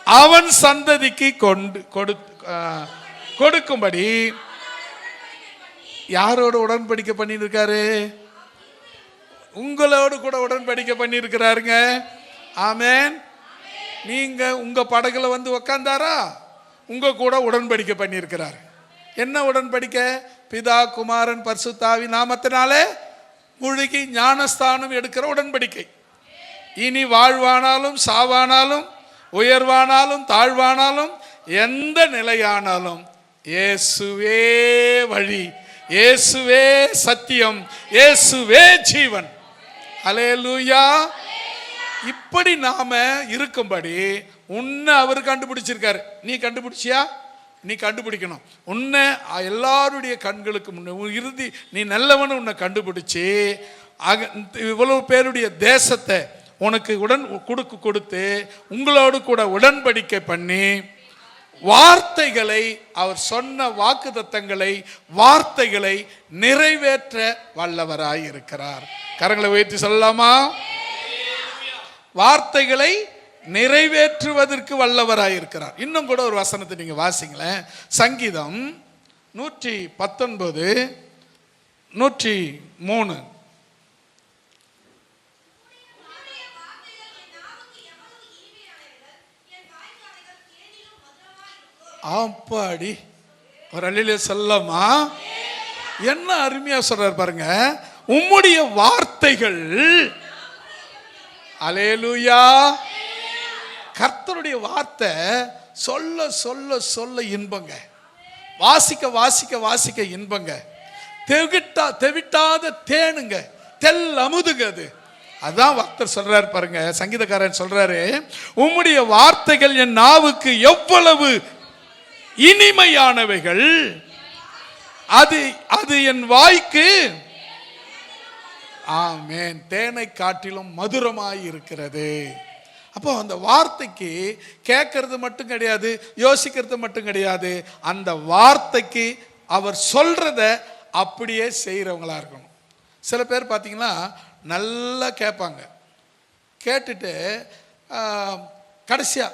அவன் சந்ததிக்கு கொடுக்கும்படி யாரோட உடன்படிக்கை பண்ணியிருக்காரு? உங்களோடு கூட உடன்படிக்கை பண்ணியிருக்கிறாருங்க. ஆமென். நீங்க உங்க படகுல வந்து உக்காந்தாரா? உங்க கூட உடன்படிக்கை பண்ணியிருக்கிறார். என்ன உடன்படிக்கை? பிதா, குமாரன், பரிசுத்தாவி நாமத்தினாலே முழுகி ஞானஸ்தானம் எடுக்கிற உடன்படிக்கை. இனி வாழ்வானாலும் சாவானாலும் உயர்வானாலும் தாழ்வானாலும் எந்த நிலையானாலும் இயேசுவே வழி, இயேசுவே சத்தியம், இயேசுவே ஜீவன். அல்லேலூயா. இப்படி நாம இருக்கும்படி உன்னை அவர் கண்டுபிடிச்சிருக்காரு. நீ கண்டுபிடிச்சியா? நீ கண்டுபிடிக்கணும். உன்னை எல்லாருடைய கண்களுக்கு முன்ன இறுதி நீ நல்லவனு உன்னை கண்டுபிடிச்சி இவ்வளவு பேருடைய தேசத்தை உனக்கு கொடுத்து உங்களோடு கூட உடன்படிக்கை பண்ணி வார்த்தைகளை, அவர் சொன்ன வாக்குத்தத்தங்களை, வார்த்தைகளை நிறைவேற்ற வல்லவராய் இருக்கிறார். கரங்களை உயர்த்தி சொல்லலாமா? வார்த்தைகளை நிறைவேற்றுவதற்கு வல்லவராய் இருக்கிறார். இன்னும் கூட ஒரு வசனத்தை நீங்க வாசிங்களேன். சங்கீதம் 119 103. ஆப்பாடி ஒரு அல்லேலூயா சொல்லலாமா? என்ன அருமையா சொல்றாரு பாருங்க. உம்முடைய வார்த்தைகள், அல்லேலூயா, கர்த்தருடைய வார்த்தை சொல்ல சொல்ல சொல்ல இன்பங்க, வாசிக்க வாசிக்க வாசிக்க இன்பங்க, தெவிட்டாத தேனுங்க, தெல் அமுதுங்க. அதான் பக்தர் சொல்றாரு பாருங்க, சங்கீதக்காரன் சொல்றாரு, உம்முடைய வார்த்தைகள் என் நாவுக்கு எவ்வளவு இனிமையானவைகள், அது என் வாய்க்கு ஆமென் தேனை காட்டிலும் மதுரமாய் இருக்கிறது. அப்போ அந்த வார்த்தைக்கு கேட்கறது மட்டும் கிடையாது, யோசிக்கிறது மட்டும் கிடையாது, அந்த வார்த்தைக்கு அவர் சொல்றத அப்படியே செய்யறவங்களா இருக்கணும். சில பேர் பார்த்தீங்கன்னா நல்லா கேட்பாங்க, கேட்டுட்டு கடைசியா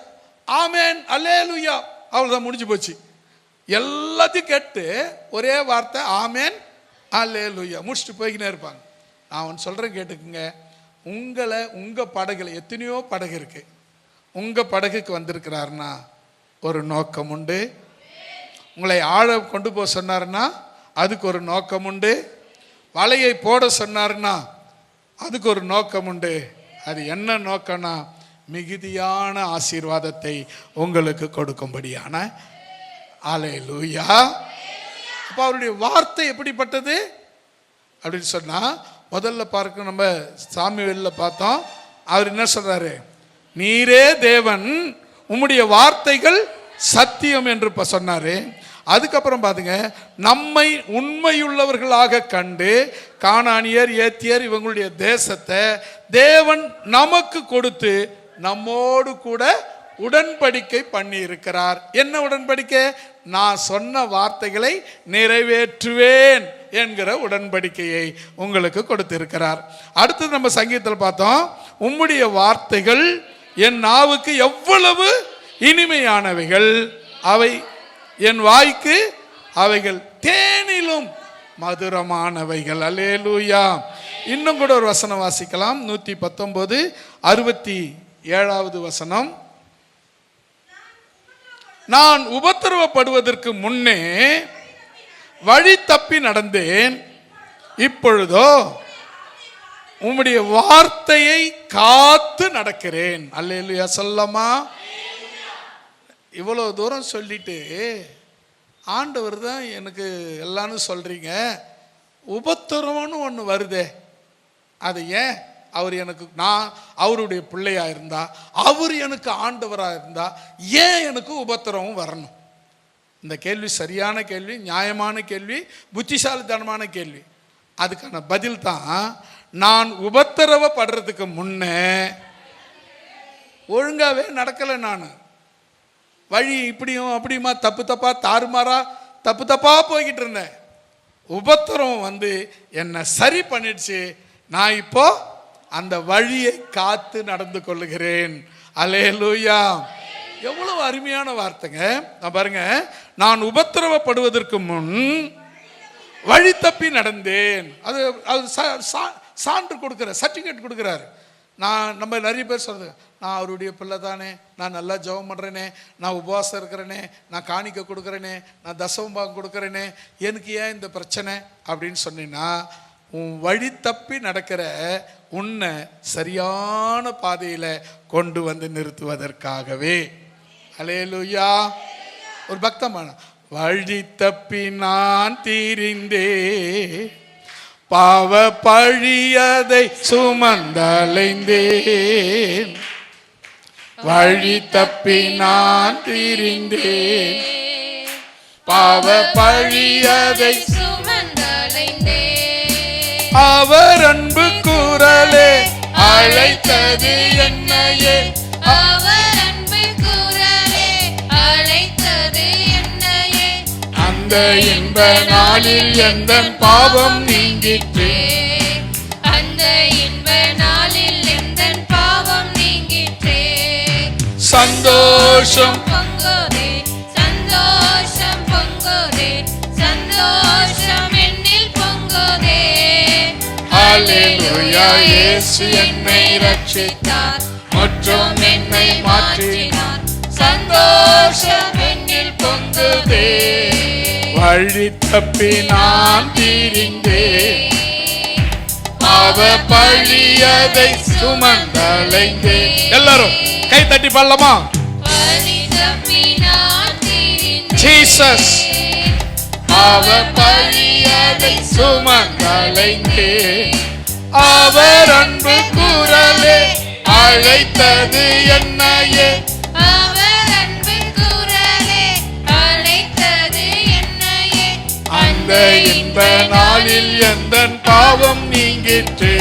ஆமென் அல்லேலூயா அவ்வளோதான், முடிஞ்சு போச்சு. எல்லாத்தையும் கேட்டு ஒரே வார்த்தை ஆமென் அல்லேலூயா முடிச்சுட்டு போய்கினே இருப்பாங்க. நான் ஒன்று சொல்கிறேன் கேட்டுக்குங்க. உங்கள் படகுல எத்தனையோ படகு இருக்கு. உங்கள் படகுக்கு வந்திருக்கிறாருன்னா ஒரு நோக்கம் உண்டு. உங்களை ஆழ கொண்டு போக சொன்னாருன்னா அதுக்கு ஒரு நோக்கம் உண்டு. வலையை போட சொன்னாருன்னா அதுக்கு ஒரு நோக்கம் உண்டு. அது என்ன நோக்கம்னா மிகுதியான ஆசீர்வாதத்தை உங்களுக்கு கொடுக்கும்படியான. அல்லேலூயா. அப்போ அவருடைய வார்த்தை எப்படிப்பட்டது அப்படின்னு சொன்னா, முதல்ல பார்க்க நம்ம சாமுவேல்ல பார்த்தோம். அவர் என்ன சொல்றாரு? நீரே தேவன், உம்முடைய வார்த்தைகள் சத்தியம் என்று சொன்னாரு. அதுக்கப்புறம் பாருங்க, நம்மை உண்மையுள்ளவர்களாக கண்டு கானானியர், ஏத்தியர் இவங்களுடைய தேசத்தை தேவன் நமக்கு கொடுத்து நம்மோடு கூட உடன்படிக்கை பண்ணி இருக்கிறார். என்ன உடன்படிக்கை? நான் சொன்ன வார்த்தைகளை நிறைவேற்றுவேன் என்கிற உடன்படிக்கையை உங்களுக்கு கொடுத்திருக்கிறார். அடுத்து நம்ம சங்கீதத்தில் பார்த்தோம், உம்முடைய வார்த்தைகள் என் நாவுக்கு எவ்வளவு இனிமையானவைகள், அவை என் வாய்க்கு அவைகள் தேனிலும் மதுரமானவைகள். அல்லேலூயா. இன்னும் கூட ஒரு வசனம் வாசிக்கலாம். 119 67வது வசனம். நான் உபத்திரவப்படுவதற்கு முன்னே வழி தப்பி நடந்தேன், இப்பொழுதோ உம்முடைய வார்த்தையை காத்து நடக்கிறேன். அல்லேலூயா சொல்லமா. இவ்வளோ தூரம் சொல்லிட்டு ஆண்டவர் தான் எனக்கு எல்லான்னு சொல்றீங்க, உபத்திரவம்னு ஒன்று வருதே, அது ஏன்? அவர் எனக்கு, நான் அவருடைய பிள்ளையா இருந்தா, அவர் எனக்கு ஆண்டவராக இருந்தா, ஏன் எனக்கு உபத்திரவம் வரணும்? இந்த கேள்வி சரியான கேள்வி, நியாயமான கேள்வி, புத்திசாலித்தனமான கேள்வி. அதுக்கான பதில் தான், நான் உபத்திரவப்படுறதுக்கு முன்னே ஒழுங்காவே நடக்கலை. நான் வழி இப்படியும் அப்படியுமா தப்பு தப்பா தாறுமாறா தப்பு தப்பா போய்கிட்டு இருந்தேன். உபத்திரவம் வந்து என்னை சரி பண்ணிடுச்சு. நான் இப்போ அந்த வழியை காத்து நடந்து கொள்ளுகிறேன். அல்லேலூயா. எவ்வளவு அருமையான வார்த்தைங்க. பாருங்க, நான் உபத்திரவப்படுவதற்கு முன் வழி தப்பி நடந்தேன். அது சான்று கொடுக்கிற, சர்டிஃபிகேட் கொடுக்கிறாரு. நம்ம நிறைய பேர் சொல்றது, நான் அவருடைய பிள்ளை தானே, நான் நல்லா ஜெபம் பண்ணுறேனே, நான் உபவாசம் இருக்கிறேனே, நான் காணிக்கை கொடுக்குறேனே, நான் தசமபாகம் கொடுக்குறேனே, எனக்கு ஏன் இந்த பிரச்சனை அப்படின்னு சொன்னீங்கன்னா, உன் வழி தப்பி நடக்கிற உன்னை சரியான பாதையில் கொண்டு வந்து நிறுத்துவதற்காகவே. அல்லேலூயா. ஒரு பக்தமான, வழி தப்பி நான் தீரிந்தேன், பாவ பழியதை சுமந்தலைந்தேன், வழி தப்பி நான் தீரிந்தேன், பாவ பழியதை சுமந்தலைந்தேன், அவர் அன்பு குரலே அழைத்தது என்னையே, அவர் அன்பு குரலே அழைத்தது என்னையே, அந்த இன்ப நாளில் எந்த பாவம் நீங்கிற்று, அந்த இன்ப நாளில் எந்த பாவம் நீங்கிற்று, சந்தோஷம் பொங்குதே, சந்தோஷம் பொங்குதே, சந்தோஷம் என்னில் பொங்குதே. அல்லேலூயா. இயேசு என்னை ரட்சித்தார், மற்றும் என்னை மாற்றினார், சந்தோஷம் என்னில் பொங்குதே, வழி தப்பி நான் தீரிந்தேன், பாவ பழியதை சுமந்தலைந்தேன். எல்லாரும் கை தட்டி பாடலாமா? வழி தப்பி நான் தீரிந்தேன், ஜீசஸ், பாவ பழியதை சுமந்தலைந்தேன், அவர் அன்பு குரலே அழைத்தது என்னையே, அவர் அன்பு குரலே அழைத்தது என்னையே, அந்த இன்ப நாளில் எந்த பாவம் நீங்கிற்று,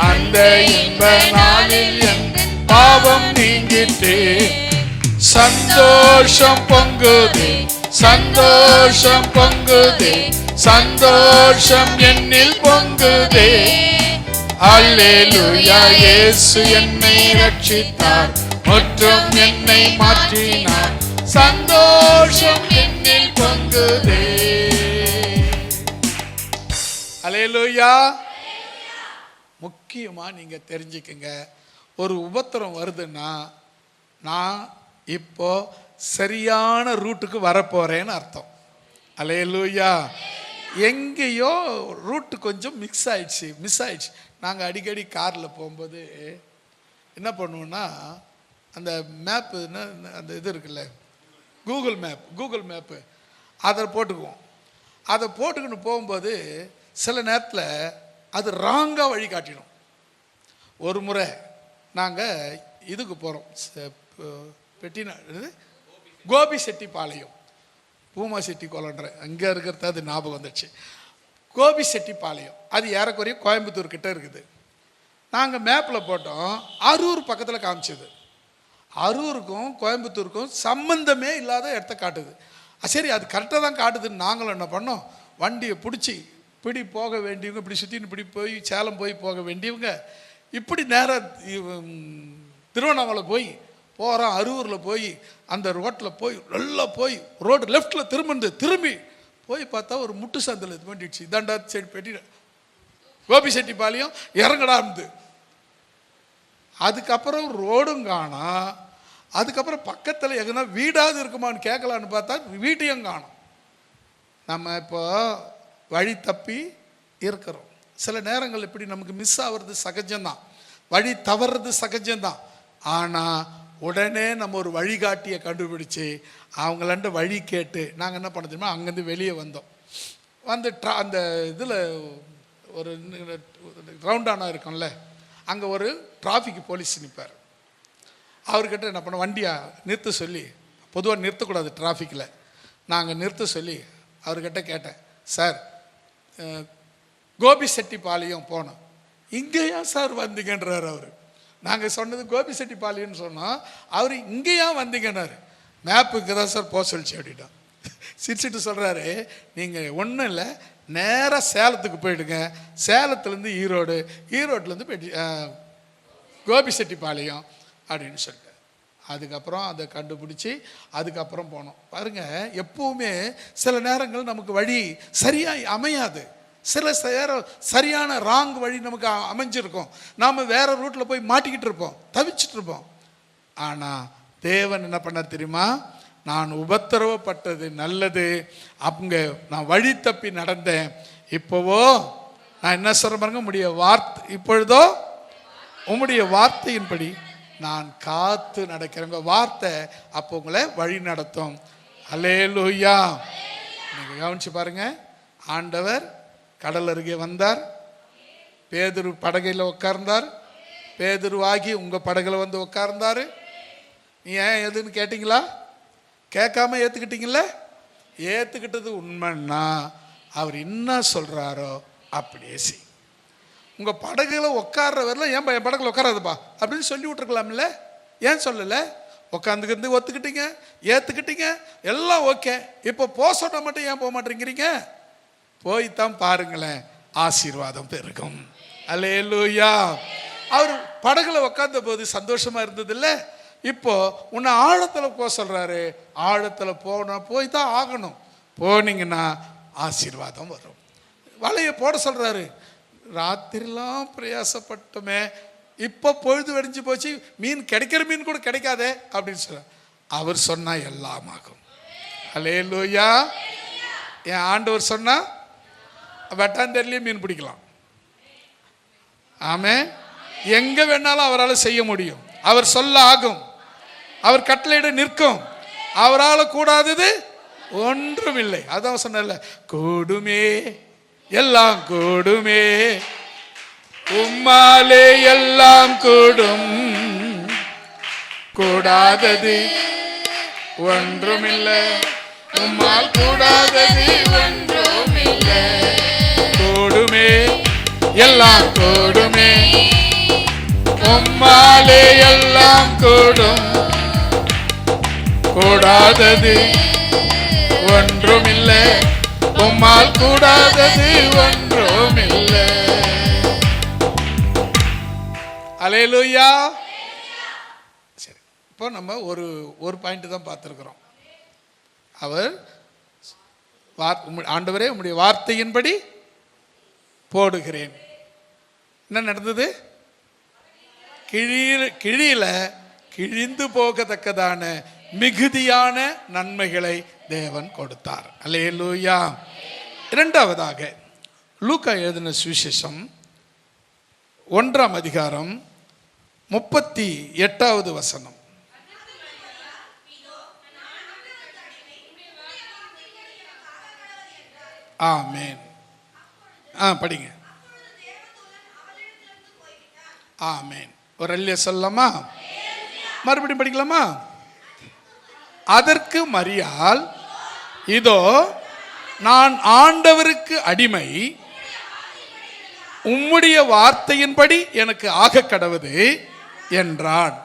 அந்த இன்ப நாளில் எந்த பாவம் நீங்கிற்று, சந்தோஷம் பொங்குதே, சந்தோஷம் பொங்குதே, சந்தோஷம் என்னில் பொங்குதே. அல்லேலூயா. இயேசு என்னை ரட்சித்தார், மற்றும் என்னை மாற்றினார், சந்தோஷம் என்னில் பொங்குதே. அல்லேலூயா. முக்கியமா நீங்க தெரிஞ்சுக்கங்க, ஒரு உபத்திரம் வருதுன்னா நான் இப்போ சரியான ரூட்டுக்கு வரப்போறேன்னு அர்த்தம். அல்லேலூயா. எங்கேயோ ரூட்டு கொஞ்சம் மிஸ் ஆயிடுச்சு. நாங்கள் அடிக்கடி காரில் போகும்போது என்ன பண்ணுவோன்னா, அந்த மேப்பு, அந்த இது இருக்குல்ல, கூகுள் மேப்பு அதை போட்டுக்குவோம். அதை போட்டுக்கின்னு போகும்போது சில நேரத்தில் அது ராங்காக வழி காட்டிடும். ஒரு முறை நாங்கள் இதுக்கு போகிறோம், கோபிசெட்டிப்பாளையம், பூமா செட்டி கோலன்ற அங்கே இருக்கிறது, அது ஞாபகம் வந்துடுச்சு. கோபிசெட்டிப்பாளையம் அது ஏறக்குறைய கோயம்புத்தூர் கிட்ட இருக்குது. நாங்கள் மேப்பில் போட்டோம், அரூர் பக்கத்தில் காமிச்சது. அரூருக்கும் கோயம்புத்தூருக்கும் சம்பந்தமே இல்லாத இடத்த காட்டுது. சரி, அது கரெக்டாக தான் காட்டுதுன்னு நாங்களும் என்ன பண்ணோம், வண்டியை பிடிச்சி இப்படி போக வேண்டியவங்க, இப்படி சுற்றின்னு இப்படி போய் சேலம் போக வேண்டியவங்க இப்படி நேராக திருவண்ணாமலை போகிறோம். அரூரில் போய் அந்த ரோட்டில் போய் நல்லா போய் ரோடு லெஃப்டில் திரும்பி போய் பார்த்தா ஒரு முட்டு சந்தில் இது பண்ணிடுச்சு. இதாண்டா சரி பெட்டி கோபிசெட்டிப்பாளையம் இறங்கடா இருந்து. அதுக்கப்புறம் ரோடும் காணா. அதுக்கப்புறம் பக்கத்தில் எங்கன்னா வீடாவது இருக்குமான்னு கேட்கலான்னு பார்த்தா வீட்டையும் காணும். நம்ம இப்போ வழி தப்பி இருக்கிறோம். சில நேரங்கள் இப்படி நமக்கு மிஸ் ஆகிறது சகஜம்தான், வழி தவறுறது சகஜம்தான். ஆனால் உடனே நம்ம ஒரு வழிகாட்டியை கண்டுபிடிச்சி அவங்களாண்ட வழி கேட்டு நாங்கள் என்ன பண்ண தெரியுமா, அங்கேருந்து வெளியே வந்தோம். வந்து அந்த இதில் ஒரு ரவுண்டானா இருக்கும்ல, அங்கே ஒரு டிராஃபிக் போலீஸ் நிற்பார். அவர்கிட்ட என்ன பண்ண, வண்டியை நிறுத்த சொல்லி, பொதுவாக நிறுத்தக்கூடாது டிராஃபிக்கில், நாங்கள் நிறுத்த சொல்லி அவர்கிட்ட கேட்டேன், சார் கோபிசெட்டிப்பாளையம் போனோம், இங்கேயா சார் வந்தீங்கன்றார் அவர். நாங்கள் சொன்னது கோபிசெட்டிப்பாளையம்னு சொன்னோம், அவர் இங்கேயா வந்தீங்கன்னாரு. மேப்புக்கு தான் சார் போக சொல்லிச்சு அப்படின்னா. சிரிச்சிட்டு சொல்கிறாரு, நீங்கள் ஒன்றும் இல்லை, நேராக சேலத்துக்கு போயிடுங்க, சேலத்துலேருந்து ஈரோடு, ஈரோட்லேருந்து கோபிசெட்டிப்பாளையம் அப்படின்னு சொல்லிட்டு அதுக்கப்புறம் அதை கண்டுபிடிச்சி அதுக்கப்புறம் போனோம். பாருங்கள், எப்போவுமே சில நேரங்கள் நமக்கு வழி சரியாக அமையாது. சில நேரம் சரியான ராங் வழி நமக்கு அமைஞ்சிருக்கும். நாம் வேறு ரூட்டில் போய் மாட்டிக்கிட்டு இருப்போம், தவிச்சிட்டு இருப்போம். ஆனால் தேவன் என்ன பண்ண தெரியுமா, நான் உபத்திரவப்பட்டது நல்லது, அவங்க நான் வழி தப்பி நடந்தேன், இப்போவோ நான் என்ன சொல்ற பாருங்க, இப்பொழுதோ உம்முடைய வார்த்தையின்படி நான் காத்து நடக்கிறேங்க. வார்த்தை அப்போ உங்களை வழி நடத்தும். அல்லேலூயா. நீங்கள் கவனிச்சு பாருங்க, ஆண்டவர் கடல் அருகே வந்தார், பேதுரு படகையில் உட்கார்ந்தார், பேதுருவாகி உங்கள் படகுல வந்து உட்கார்ந்தாரு. நீ ஏன் எதுன்னு கேட்டிங்களா? கேட்காம ஏற்றுக்கிட்டீங்கள? ஏற்றுக்கிட்டது உண்மைன்னா அவர் என்ன சொல்கிறாரோ அப்படியே செய். உங்கள் படகுல உட்கார்ற வரல, ஏன்பா என் படகுல உட்காராதுப்பா அப்படின்னு சொல்லி விட்டுருக்கலாம்ல, ஏன் சொல்லலை? உட்காந்துக்கிட்டு ஒத்துக்கிட்டீங்க, ஏற்றுக்கிட்டீங்க, எல்லாம் ஓகே. இப்போ போக சொன்னால் மட்டும் ஏன் போக மாட்டேங்கிறீங்க? போய்தான் பாருங்களேன், ஆசீர்வாதம் பெருகும். அல்லேலூயா. அவர் படகுல உட்கார்ந்த போது சந்தோஷமா இருந்ததில்ல, இப்போ உன்னை ஆழத்தில் போக சொல்றாரு. ஆழத்தில் போய் தான் ஆகணும். போனீங்கன்னா ஆசீர்வாதம் வரும். வலையை போட சொல்றாரு. ராத்திரிலாம் பிரயாசப்பட்டோமே, இப்போ பொழுது வெடிஞ்சு போச்சு, மீன் கிடைக்கிற மீன் கூட கிடைக்காதே அப்படின்னு சொல்ற. அவர் சொன்னா எல்லாம் ஆகும். அல்லேலூயா. என் ஆண்டவர் சொன்னா வெட்டாந்தேரிலேயே மீன் பிடிக்கலாம். ஆமே. எங்க வேணாலும் அவரால் செய்ய முடியும். அவர் சொல்ல ஆகும், அவர் கட்டளையிட நிற்கும், அவரால் கூடாதது ஒன்றும் இல்லை. அதான் சொன்ன, கூடுமே எல்லாம் கூடுமே, உம்மாலே எல்லாம் கூடும், கூடாதது ஒன்றுமில்லை, உம்மால் கூடாதது ஒன்றுமில்லை. கூடுமே எல்லாம் கூடுமே, உம்மாலே எல்லாம் கூடும், கூடாதது ஒன்றுமில்லை, உம்மால் கூடாதது ஒன்றுமில்லை. அல்லேலூயா. சரி, இப்போ நம்ம ஒரு பாயிண்ட் தான் பார்த்துருக்குறோம். அவர் ஆண்டவரே உம்முடைய வார்த்தையின்படி போடுகிறேன். என்ன நடந்தது? கிழியில கிழிந்து போகத்தக்கதான மிகுதியான நன்மைகளை தேவன் கொடுத்தார். அல்லேலூயா. இரண்டாவதாக லூக்கா எழுதின சுவிசேஷம் 1ஆம் அதிகாரம் 38வது வசனம். ஆமென். படிங்க. ஆமென். ஒரு அல்லேலூயா சொல்லலாமா? மறுபடியும் படிக்கலாமா? அதற்கு மரியாள், இதோ நான் ஆண்டவருக்கு அடிமை, உம்முடைய வார்த்தையின்படி எனக்கு ஆக கடவுது என்றான்.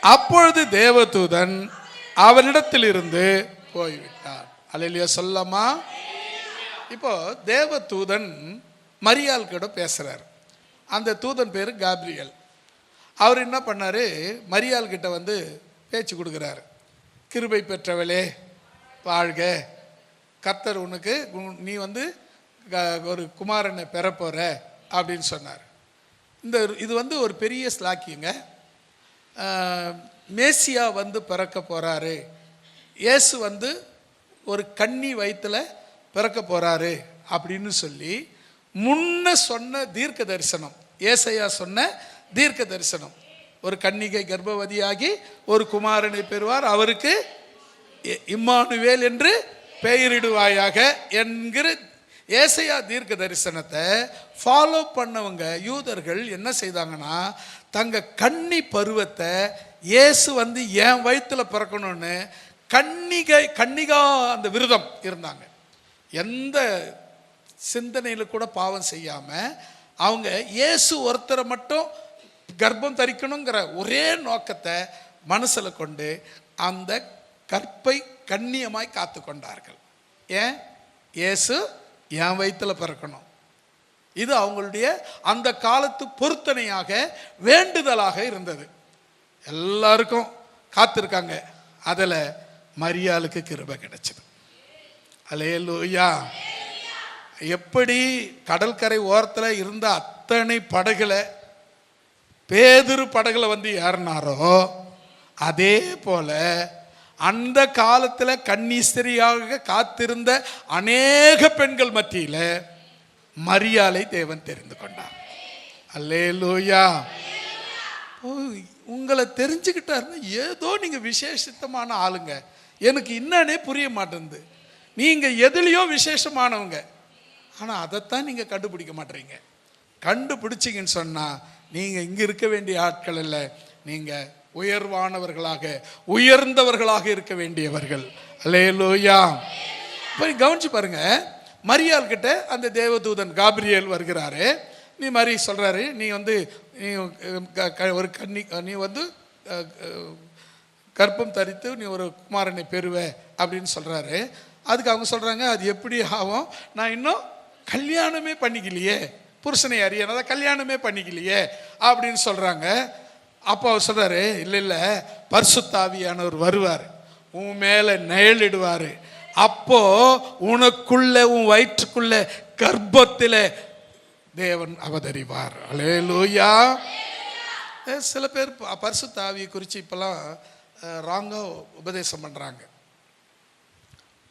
அப்பொழுது தேவதூதன் அவனிடத்தில் இருந்து போய்விட்டார். அல்லேலூயா சொல்லமா. இப்போ தேவதூதன் மரியாள் கூட பேசுறார். அந்த தூதன் பேரு காப்ரியேல். அவர் என்ன பண்ணாரு, மரியாள் கிட்ட வந்து பேச்சு கொடுக்குறாரு. கிருபை பெற்றவளே வாழ்க, கர்த்தர் உனக்கு, நீ வந்து ஒரு குமாரனை பெறப்போற அப்படின்னு சொன்னார். இது வந்து ஒரு பெரிய ஸ்லாக்கியங்க. மேசியா வந்து பிறக்க போறாரு, இயேசு வந்து ஒரு கன்னி வயிற்றுல பிறக்க போறாரு அப்படின்னு சொல்லி முன்ன சொன்ன தீர்க்க தரிசனம், ஏசாயா சொன்ன தீர்க்க தரிசனம். ஒரு கன்னிகை கர்ப்பவதியாகி ஒரு குமாரனை பெறுவார், அவருக்கு இம்மானுவேல் என்று பெயரிடுவாயாக என்கிற ஏசாயா தீர்க்க தரிசனத்தை ஃபாலோ பண்ணவங்க யூதர்கள் என்ன செய்தாங்கன்னா, தங்க கன்னி பருவத்தை இயேசு வந்து என் வயிற்றுல பிறக்கணும்னு கன்னிகா அந்த விரதம் இருந்தாங்க. எந்த சிந்தனையில் கூட பாவம் செய்யாம அவங்க இயேசு ஒருத்தரை மட்டும் கர்ப்பம் தரிக்கணுங்கிற ஒரே நோக்கத்தை மனசுல கொண்டு அந்த கற்பை கண்ணியமாய் காத்து கொண்டார்கள். ஏன்? இயேசு என் வயிற்றுல பிறக்கணும். இது அவங்களுடைய அந்த காலத்து பொருத்தனையாக வேண்டுதலாக இருந்தது. எல்லாருக்கும் காத்திருக்காங்க. அதில் மரியாளுக்கு கிருபை கிடைச்சது. அல்லேலூயா. எப்படி கடற்கரை ஓரத்தில் இருந்த அத்தனை படகுல பேதுரு படகுல வந்து ஏறினாரோ, அதே போல அந்த காலத்தில் கன்னிஸ்திரியாக காத்திருந்த அநேக பெண்கள் மத்தியில் மரியாளை தேவன் தெரிந்து கொண்டார். அல்லேலூயா. உங்களை தெரிஞ்சுக்கிட்டாருன்னா ஏதோ நீங்க விசேஷமான ஆளுங்க. எனக்கு என்னன்னே புரிய மாட்டேங்குது. நீங்க எதுலையோ விசேஷமானவங்க, ஆனா அதைத்தான் நீங்க கண்டுபிடிக்க மாட்டீங்க. கண்டுபிடிச்சிங்கன்னு சொன்னா நீங்க இங்க இருக்க வேண்டிய ஆட்கள் இல்லை, நீங்க உயர்வானவர்களாக உயர்ந்தவர்களாக இருக்க வேண்டியவர்கள். அல்லேலூயா. கவனிச்சு பாருங்க, மரியாள் கிட்ட அந்த தேவதூதன் காப்ரியேல் வருகிறாரு. நீ மாதிரி சொல்றாரு, நீ வந்து ஒரு நீ வந்து கர்ப்பம் தரித்து நீ ஒரு குமாரனை பெறுவ அப்படின்னு சொல்றாரு. அதுக்கு அவங்க சொல்றாங்க, அது எப்படி ஆகும், நான் இன்னும் கல்யாணமே பண்ணிக்கலையே, புருஷனை அறியாத கல்யாணமே பண்ணிக்கலையே அப்படின்னு சொல்றாங்க. அப்போ அவர் சொல்றாரு, இல்லை இல்லை, பரிசுத்த ஆவியானவர் வருவார், உன் மேல நிழலிடுவாரு, அப்போ உனக்குள்ள உன் வயிற்றுக்குள்ள கர்ப்பத்தில் தேவன் அவதரிவார். அல்லேலூயா. சில பேர் பரிசுத்த ஆவியை குறித்து இப்பெல்லாம் ராங்கா உபதேசம் பண்றாங்க.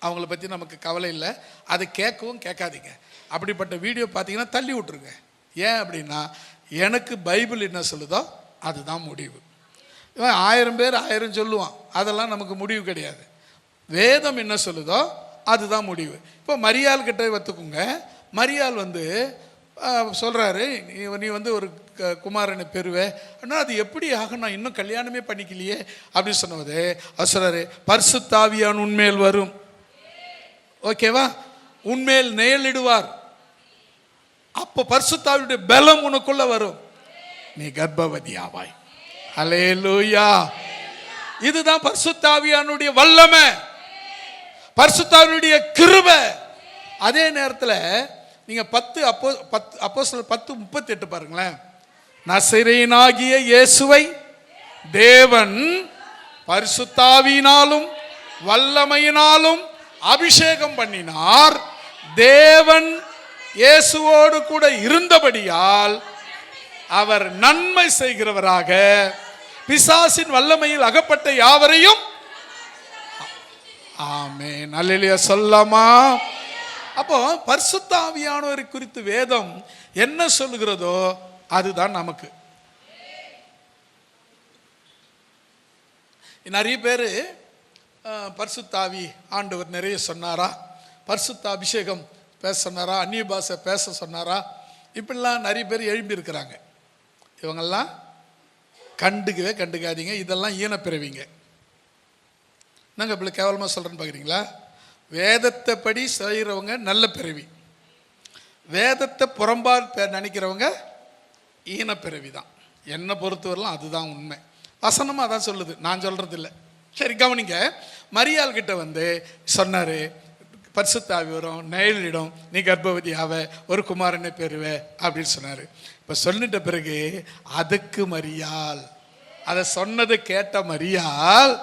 அவங்கள பற்றி நமக்கு கவலை இல்லை, அதை கேட்கவும் கேட்காதீங்க. அப்படிப்பட்ட வீடியோ பார்த்தீங்கன்னா தள்ளி விட்டுருங்க. ஏன் அப்படின்னா, எனக்கு பைபிள் என்ன சொல்லுதோ அதுதான் முடிவு. இவன் 1000 பேர் 1000 சொல்லுவான், அதெல்லாம் நமக்கு முடிவு கிடையாது. வேதம் என்ன சொல்லுதோ அதுதான் முடிவு. இப்போ மரியாள் கிட்ட வந்துக்குங்க. மரியாள் வந்து சொல்கிறாரு, நீ வந்து ஒரு குமாரனை பெறுவே, ஆனால் அது எப்படி ஆக, நான் இன்னும் கல்யாணமே பண்ணிக்கலையே அப்படின்னு சொன்னது. அவர் சொல்கிறாரு, பரிசுத்த ஆவியானவர் உன்மேல் வரும், ஓகேவா, உன்மேல் நிழலிடுவார், அப்போ பரிசுத்த ஆவியுடைய பலம் உனக்குள்ள வரும், நீ கர்ப்பவதி ஆவாய். அல்லேலூயா. இதுதான் பரிசுத்த ஆவியானுடைய வல்லமை, பரிசுத்த ஆவியுடைய கிருபை. அதே நேரத்தில் நீங்க 10 10:38 பாருங்களேன். நசரேயனாகிய இயேசுவை தேவன் பரிசுத்த ஆவியினாலும் வல்லமையினாலும் அபிஷேகம் பண்ணினார். தேவன் இயேசுவோடு கூட இருந்தபடியால் அவர் நன்மை செய்கிறவராக பிசாசின் வல்லமையில் அகப்பட்ட யாவரையும், ஆமென், அல்லேலூயா சொல்லமா. அப்போ பரிசுத்த ஆவியானவரை குறித்து வேதம் என்ன சொல்லுகிறதோ அதுதான் நமக்கு. நிறைய பேர் பரிசுத்த ஆவி ஆண்டவர் நிறைய சொன்னாரா, பரிசுத்த அபிஷேகம் பேச சொன்னாரா, அந்நிய பாஷை பேச சொன்னாரா, இப்படிலாம் நிறைய பேர் எழும்பி இருக்கிறாங்க. இவங்கெல்லாம் கண்டுக்காதீங்க. இதெல்லாம் ஈனப்பிறவிங்க. நாங்கள் இப்படி கேவலமாக சொல்கிறேன்னு பார்க்குறீங்களா? வேதத்தை படி செய்கிறவங்க நல்ல பிறவி, வேதத்தை புறம்பால் நினைக்கிறவங்க ஈனப்பிறவி தான். என்னை பொறுத்தவரைலாம் அதுதான் உண்மை. வசனமாக தான் சொல்லுது, நான் சொல்கிறது இல்லை. சரி கவனிங்க, மரியாள் கிட்ட வந்து சொன்னார், பரிசுத்த ஆவி வரும், நேரிடும், நீ கர்ப்பவதி ஆவ, ஒரு குமாரனை பெறுவ அப்படின்னு சொன்னார். இப்போ சொல்லிட்ட பிறகு அதுக்கு மரியாள், அதை சொன்னது கேட்ட மரியாள்,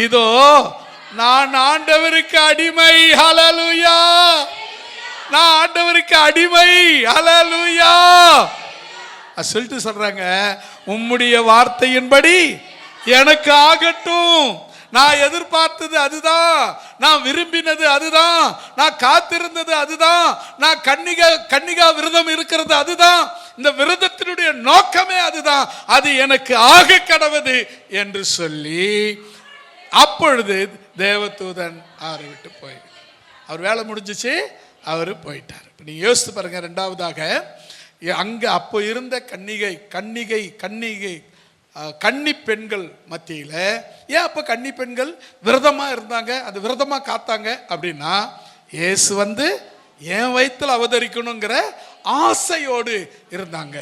இதோ நான் ஆண்டவருக்கு அடிமை, ஹல்லேலூயா, நான் ஆண்டவருக்கு அடிமை, ஹல்லேலூயா சொல்லிட்டு சொல்றாங்க, உம்முடைய வார்த்தையின்படி எனக்கு ஆகட்டும். நான் எதிர்பார்த்தது அதுதான், நான் விரும்பினது அதுதான், நான் காத்திருந்தது அதுதான், நான் கன்னிகா விரதம் இருக்கிறது அதுதான், இந்த விரதத்தினுடைய நோக்கமே அதுதான், அது எனக்கு ஆக கடவுது என்று சொல்லி அப்பொழுது தேவதூதன் அவரை விட்டு போய், அவர் வேலை முடிஞ்சிச்சு, அவர் போயிட்டார். நீங்க யோசித்து பாருங்க. ரெண்டாவதாக அங்க அப்போ இருந்த கன்னி பெண்கள் மத்தியில், ஏன் அப்போ கன்னி பெண்கள் விரதமா இருந்தாங்க, அது விரதமா காத்தாங்க அப்படின்னா, இயேசு வந்து என் வயிற்றில் அவதரிக்கணுங்கிற ஆசையோடு இருந்தாங்க.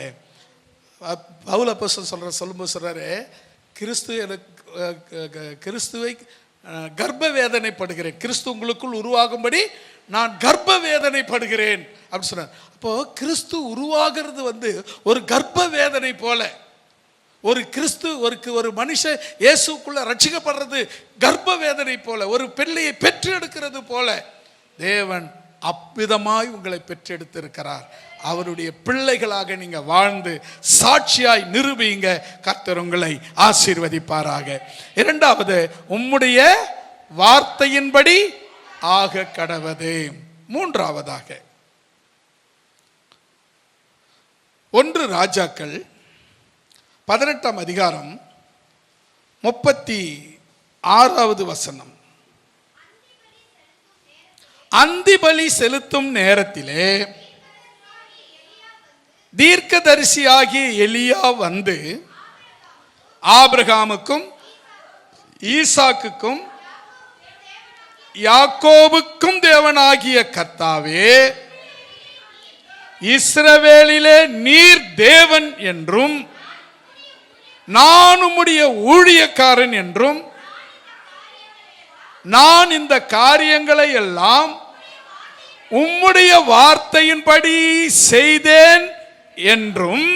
பவுல் அப்போஸ்தலன் சொல்லும்போது சொல்றாரு, கிறிஸ்துவை கர்ப்ப வேதனைப்படுகிறேன், கிறிஸ்து உங்களுக்குள் உருவாகும்படி நான் கர்ப்ப வேதனைப்படுகிறேன் அப்படின்னு சொன்னார். அப்போ கிறிஸ்து உருவாகிறது வந்து ஒரு கர்ப்ப வேதனை போல, ஒரு கிறிஸ்து ஒரு மனுஷன் இயேசுக்குள்ள ரட்சிக்கப்படுறது கர்ப்ப வேதனை போல, ஒரு பிள்ளையை பெற்றெடுக்கிறது போல தேவன் அவ்விதமாய் உங்களை பெற்றெடுத்திருக்கிறார். அவருடைய பிள்ளைகளாக நீங்க வாழ்ந்து சாட்சியாய் நிரூபிங்க. கர்த்தர் உங்களை ஆசீர்வதிப்பாராக. இரண்டாவது, உம்முடைய வார்த்தையின்படி ஆக கடவது. மூன்றாவதாக 1 ராஜாக்கள் 18ஆம் அதிகாரம் 36வது வசனம். அந்தி பலி செலுத்தும் நேரத்திலே தீர்க்கதரிசியாகிய எலியா வந்து ஆபிரகாமுக்கும் ஈசாக்குக்கும் யாக்கோபுக்கும் தேவனாகிய கர்த்தாவே, இஸ்ரவேலிலே நீர் தேவன் என்றும் நான் உம்முடைய ஊழியக்காரன் என்றும் நான் இந்த காரியங்களை எல்லாம் உம்முடைய வார்த்தையின்படி செய்தேன் என்றும்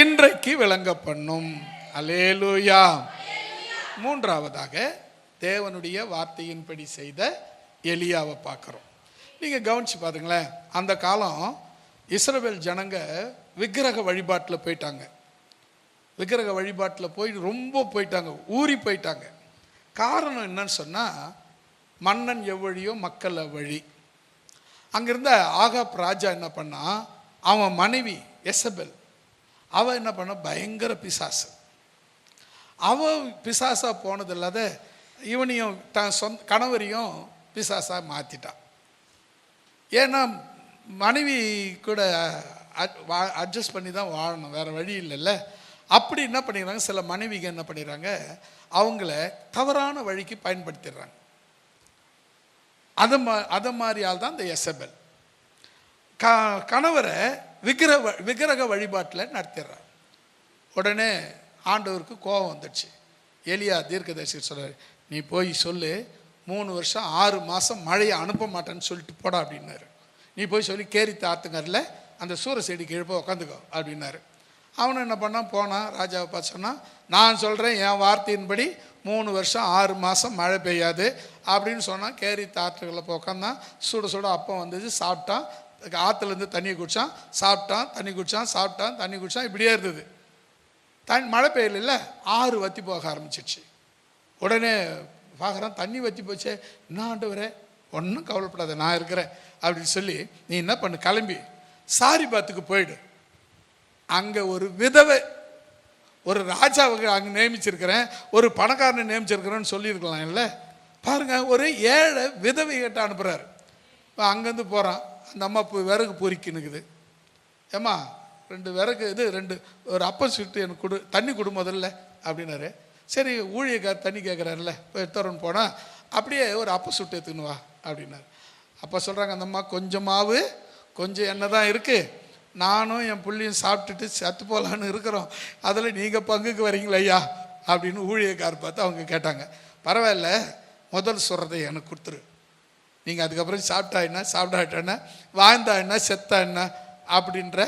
இன்றைக்கு விளங்க பண்ணும். அல்லேலூயா. மூன்றாவதாக தேவனுடைய வார்த்தையின்படி செய்த எலியாவை பார்க்கிறோம். நீங்க கவனிச்சு பாருங்களேன், அந்த காலம் இஸ்ரவேல் ஜனங்க விக்கிரக வழிபாட்டில் போயிட்டாங்க. விக்கிரக வழிபாட்டில் போய் ரொம்ப போயிட்டாங்க, ஊறி போயிட்டாங்க. காரணம் என்னன்னு சொன்னால், மன்னன் எவ்வழியோ மக்கள் அவ்வழி. அங்கிருந்த ஆகாப் ராஜா என்ன பண்ணா, அவன் மனைவி எசபெல், அவள் என்ன பண்ண, பயங்கர பிசாசு. அவள் பிசாசா போனது இல்லாத இவனையும் தான் சொந்த கணவரையும் பிசாசா மாற்றிட்டான். ஏன்னா மனைவி கூட அட்ஜஸ்ட் பண்ணி தான் வாழணும், வேறு வழி இல்லைல்ல. அப்படி என்ன பண்ணிடுறாங்க, சில மனைவிங்க என்ன பண்ணிடுறாங்க, அவங்கள தவறான வழிக்கு பயன்படுத்திடுறாங்க. அதை மாதிரியால் தான் இந்த எசபெல் கணவரை விக்கிரக வழிபாட்டில் நடத்திடுறாங்க. உடனே ஆண்டவருக்கு கோபம் வந்துடுச்சு. எலியா தீர்க்கதரிசி சொல்றாரு, நீ போய் சொல்லு, 3 வருஷம் 6 மாதம் மழையை அனுப்ப மாட்டேன்னு சொல்லிட்டு போடா அப்படின்னாரு. நீ போய் சொல்லி கேரித்த ஆத்துங்கரில் அந்த சூர செடிக்கு எழுப்ப உட்காந்துக்கோ அப்படின்னாரு. அவனும் என்ன பண்ணான், போனான், ராஜாவை பார்த்து சொன்னான், நான் சொல்கிறேன், என் வார்த்தையின்படி 3 வருஷம் 6 மாதம் மழை பெய்யாது அப்படின்னு சொன்னான். கேரித்த ஆற்றுகளில் போய் உட்காந்தான், சுட சுட அப்பம் வந்தது, சாப்பிட்டான், ஆற்றுலேருந்து தண்ணி குடித்தான், சாப்பிட்டான், தண்ணி குடித்தான், சாப்பிட்டான், தண்ணி குடித்தான், இப்படியே இருந்தது. மழை பெய்யல, ஆறு வற்றி போக ஆரம்பிச்சிடுச்சு. உடனே பார்க்குறான், தண்ணி வற்றி போச்சே, என்ன ஆண்டவரே, ஒன்றும் கவலைப்படாத, நான் இருக்கிறேன் அப்படின்னு சொல்லி, நீ என்ன பண்ணு, கிளம்பி சாரிபாத்துக்கு போயிடு. அங்கே ஒரு விதவை, ஒரு ராஜாவுக்கு அங்கே நியமிச்சிருக்கிறேன், ஒரு பணக்காரனை நியமிச்சிருக்கிறேன்னு சொல்லியிருக்கலாம் இல்லை. பாருங்கள், ஒரு ஏழை விதவை கிட்ட அனுப்புகிறாரு. இப்போ அங்கேருந்து போகிறான், அந்த அம்மா விறகு பொறிக்கினுக்குது. ஏம்மா 2 விறகு இது 2 ஒரு அப்பம் சுட்டு எனக்கு கொடு, தண்ணி கொடு முதல்ல அப்படின்னாரு. சரி, ஊழியக்கார் தண்ணி கேட்குறாருல்ல, போய் எடுத்துறன்னு போனால் அப்படியே ஒரு அப்பம் சுட்டு எடுத்துன்னு வா அப்படின்னாரு. அப்போ சொல்கிறாங்க, அந்த அம்மா கொஞ்சம் மாவு கொஞ்சம் எண்ணெய் தான் இருக்குது, நானும் என் புள்ளியும் சாப்பிட்டுட்டு செத்து போகலான்னு இருக்கிறோம், அதில் நீங்கள் பங்குக்கு வரீங்களா ஐயா அப்படின்னு ஊழியக்கார் பார்த்து அவங்க கேட்டாங்க. பரவாயில்ல, முதல் சொல்கிறதை எனக்கு கொடுத்துரு, நீங்கள் அதுக்கப்புறம் சாப்பிட்டா என்ன சாப்பிடாட்டா என்ன வாழ்ந்தா என்ன செத்தா என்ன அப்படின்ற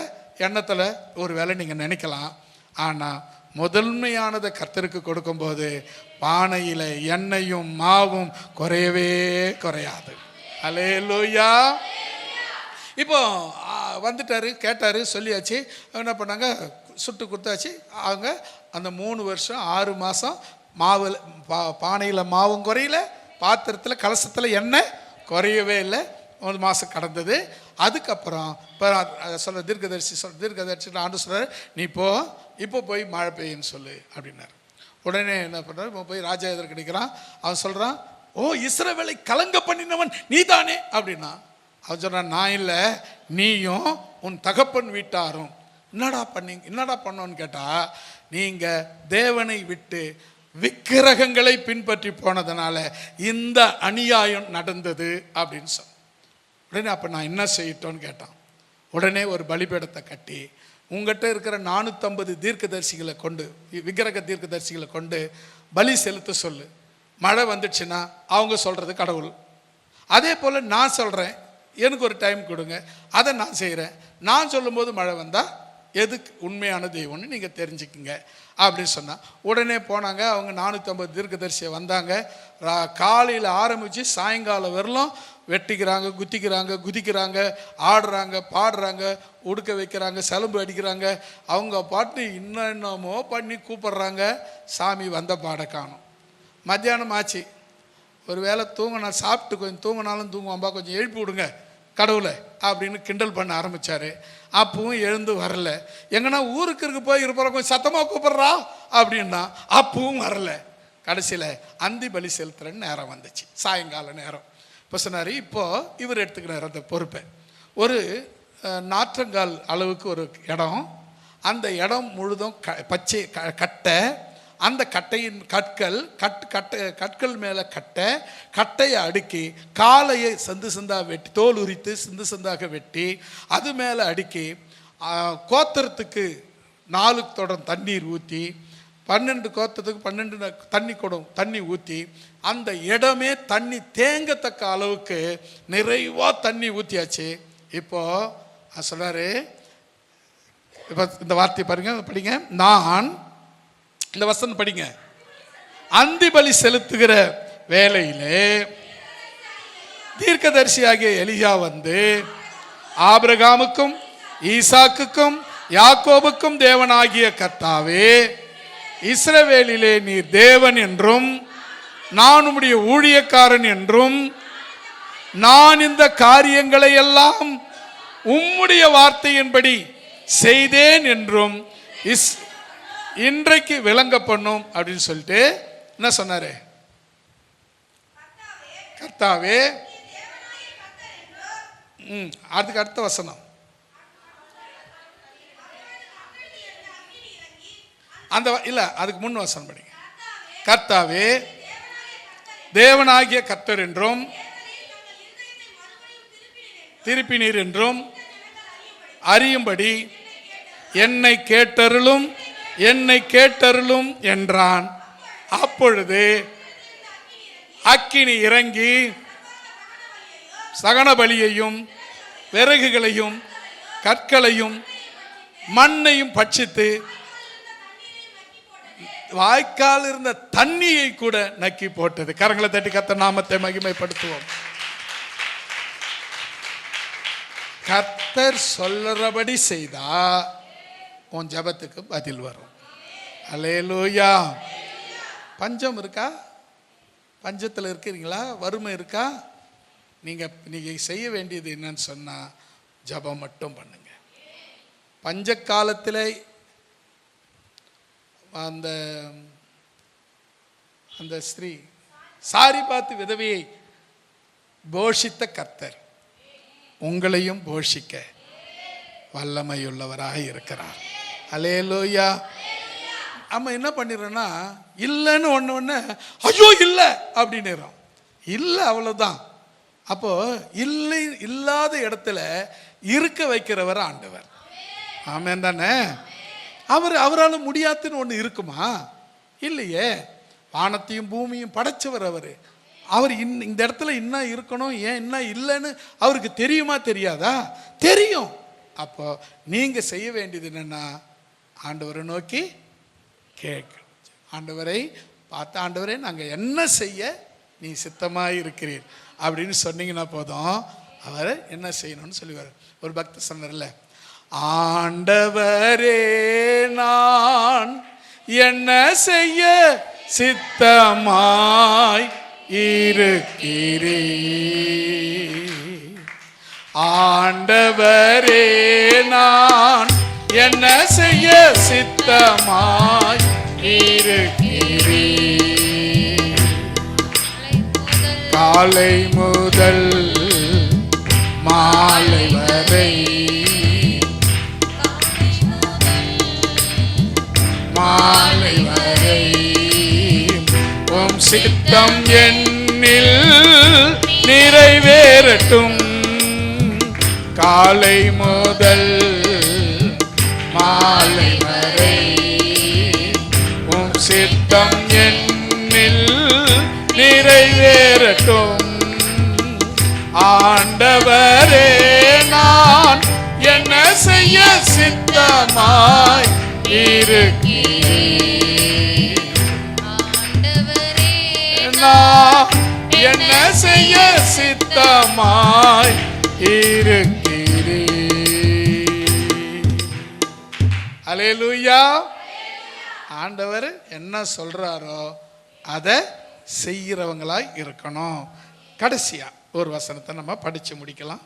எண்ணத்தில் ஒரு வேளை நீங்கள் நினைக்கலாம். ஆனால் முதன்மையானதை கர்த்தருக்கு கொடுக்கும்போது பானையில் எண்ணெயும் மாவும் குறையவே குறையாது. அல்லேலூயா. இப்போ வந்துட்டாரு, கேட்டார், சொல்லியாச்சு. என்ன பண்ணாங்க, சுட்டு கொடுத்தாச்சு. அவங்க அந்த 3 வருஷம் 6 மாதம் மாவில் பானையில் மாவும் குறையில, பாத்திரத்தில் கலசத்தில் எண்ணெய் குறையவே இல்லை. 1 மாதம் கடந்தது. அதுக்கப்புறம் இப்போ சொல்ல தீர்க்கதரிசி ஆண்டு சொல்கிறார், நீ இப்போ போய் மழை பெய்யுன்னு சொல்லு அப்படின்னாரு. உடனே என்ன பண்ணுறாரு, இப்போ போய் ராஜா எதிர்க்க கிடைக்கிறான். அவன் சொல்கிறான், ஓ இஸ்ரவேலை கலங்க பண்ணினவன் நீ தானே அப்படின்னா. அவன் சொல்கிறான், நான் இல்லை, நீயும் உன் தகப்பன் வீட்டாரும் என்னடா பண்ணோன்னு கேட்டால், நீங்கள் தேவனை விட்டு விக்கிரகங்களை பின்பற்றி போனதுனால இந்த அநியாயம் நடந்தது அப்படின்னு சொன்ன. உடனே அப்போ நான் என்ன செய்யட்டோன்னு கேட்டான். உடனே ஒரு பலிபீடத்தை கட்டி உங்கள்கிட்ட இருக்கிற 450 தீர்க்கதரிசிகளை கொண்டு, விக்கிரக தீர்க்கதரிசிகளை கொண்டு பலி செலுத்த சொல்லு. மழை வந்துடுச்சுன்னா அவங்க சொல்கிறது கடவுள், அதே போல் நான் சொல்கிறேன், எனக்கு ஒரு டைம் கொடுங்க, அதை நான் செய்கிறேன். நான் சொல்லும்போது மழை வந்தால் எதுக்கு உண்மையான தெய்வம்னு நீங்கள் தெரிஞ்சுக்குங்க அப்படின்னு சொன்னால். உடனே போனாங்க. அவங்க 450 தீர்க்கதரிசியை வந்தாங்க. காலையில் ஆரம்பித்து சாயங்காலம் வரலும் வெட்டிக்கிறாங்க, குதிக்கிறாங்க, ஆடுறாங்க, பாடுறாங்க, உடுக்க வைக்கிறாங்க, சலும்பு அடிக்கிறாங்க. அவங்க பாட்டு என்னென்னமோ பண்ணி கூப்பிட்றாங்க. சாமி வந்த பாட காணும். மத்தியானம் ஆச்சு. ஒரு வேளை தூங்கினா, சாப்பிட்டு கொஞ்சம் தூங்கினாலும் தூங்குவாம்பா, கொஞ்சம் எழுப்பி விடுங்க கடவுளை அப்படின்னு கிண்டல் பண்ண ஆரம்பித்தார். அப்பவும் எழுந்து வரல. எங்கன்னா ஊருக்கு போய் இருப்போம், கொஞ்சம் சத்தமாக கூப்பிட்றா அப்படின்னா அப்பவும் வரல. கடைசியில் அந்தி பலி செலுத்துறன்னு நேரம் வந்துச்சு, சாயங்கால நேரம். இப்போ சொன்னார், இப்போது இவர் எடுத்துக்கிறார் அந்த பொறுப்பை. ஒரு நாற்றங்கால் அளவுக்கு ஒரு இடம், அந்த இடம் முழுதும் பச்சை கட்டை. அந்த கட்டையின் கற்கள் மேலே கட்டையை அடுக்கி, காலையை சந்து சந்தாக வெட்டி, தோல் உரித்து சிந்து சந்தாக வெட்டி, அது மேலே அடுக்கி, கோத்திரத்துக்கு 4 குடம் தண்ணீர் ஊற்றி, 12 கோத்திரத்துக்கு 12 தண்ணி குடம் தண்ணி ஊற்றி, அந்த இடமே தண்ணி தேங்கத்தக்க அளவுக்கு நிறைவாக தண்ணி ஊற்றியாச்சு. இப்போது சொல்கிறாரு, இப்போ இந்த வார்த்தை படிங்க. நான் இந்த வசனம் படிங்க. அந்தி பலி செலுத்துகிற வேளையிலே தீர்க்கதரிசியாகிய எலியா வந்து, ஆபிரகாமுக்கும் ஈசாக்குக்கும் யாக்கோபுக்கும் தேவனாகிய கர்த்தாவே, இஸ்ரவேலிலே நீர் தேவன் என்றும் நான் உம்முடைய ஊழியக்காரன் என்றும் நான் இந்த காரியங்களை எல்லாம் உம்முடைய வார்த்தையின்படி செய்தேன் என்றும் இன்றைக்கு விளங்க பண்ணும் அப்படின்னு சொல்லிட்டு என்ன சொன்னாரு, கர்த்தாவே. அதுக்கு அடுத்த வசனம், அந்த இல்ல அதுக்கு முன் வசனம் படிங்க. கர்த்தாவே தேவனாகிய கர்த்தர் என்றும் திருப்பினீர் என்றும் அறியும்படி என்னை கேட்டருளும் என்றான். அப்பொழுது அக்கினி இறங்கி சகன பலியையும் விறகுகளையும் கற்களையும் மண்ணையும் பட்சித்து வாய்க்கால் இருந்த தண்ணியை கூட நக்கி போட்டது. கரங்களை தட்டி கர்த்தர் நாமத்தை மகிமைப்படுத்துவோம். கர்த்தர் சொல்றபடி செய்தா உன் ஜபத்துக்கு பதில் வரும். அல்லேலூயா. பஞ்சம் இருக்கா? பஞ்சத்தில் இருக்கிறீங்களா? வறுமை இருக்கா? நீங்கள் செய்ய வேண்டியது என்னன்னு சொன்னால், ஜபம் மட்டும் பண்ணுங்க. பஞ்ச காலத்தில் அந்த ஸ்திரீ சாரிபாத்து விதவையை போஷித்த கர்த்தர் உங்களையும் போஷிக்க வல்லமையுள்ளவராக இருக்கிறார். அல்லேலூயா. நம்ம என்ன பண்ணிடுறோன்னா, இல்லைன்னு ஒன்று ஐயோ இல்லை அப்படின்னுறோம். இல்லை, அவ்வளோதான். அப்போ இல்லாத இடத்துல இருக்க வைக்கிறவர் ஆண்டவர். ஆமென் தானே? அவரால் முடியாதுன்னு ஒன்று இருக்குமா? இல்லையே. வானத்தையும் பூமியும் படைச்சவர் அவர் இந்த இடத்துல என்ன இருக்கணும், ஏன் என்ன இல்லைன்னு அவருக்கு தெரியுமா தெரியாதா? தெரியும். அப்போ நீங்க செய்ய வேண்டியது என்னன்னா, ஆண்டவரை நோக்கி கேட்க, ஆண்டவரை பார்த்து, ஆண்டவரே நாங்கள் என்ன செய்ய நீ சித்தமாக இருக்கிறீர் அப்படின்னு சொன்னீங்கன்னா போதும், அவர் என்ன செய்யணும்னு சொல்லுவார். ஒரு பக்தர் சொன்னார்ல, ஆண்டவரே நான் என்ன செய்ய சித்தமாய் இருக்கிறீர், ஆண்டவரே நான் என்ன செய்ய சித்தமாய் இருக்கிறீர், காலை முதல் மாலை வரை மாலை வரை உம் சித்தம் என்னில் நிறைவேறட்டும், காலை முதல் மாலை வரை உம் சித்தம் என்னில் நிறைவேறட்டும், ஆண்டவரே நான் என்ன செய்ய சித்தமாய் இருக்கிறீர், நான் என்ன செய்ய சித்தமாய் இருக்கிறீர். அல்லேலூயா. ஆண்டவர் என்ன சொல்றாரோ அதை செய்கிறவங்களாய் இருக்கணும். கடைசியா ஒரு வசனத்தை நம்ம படிச்சு முடிக்கலாம்.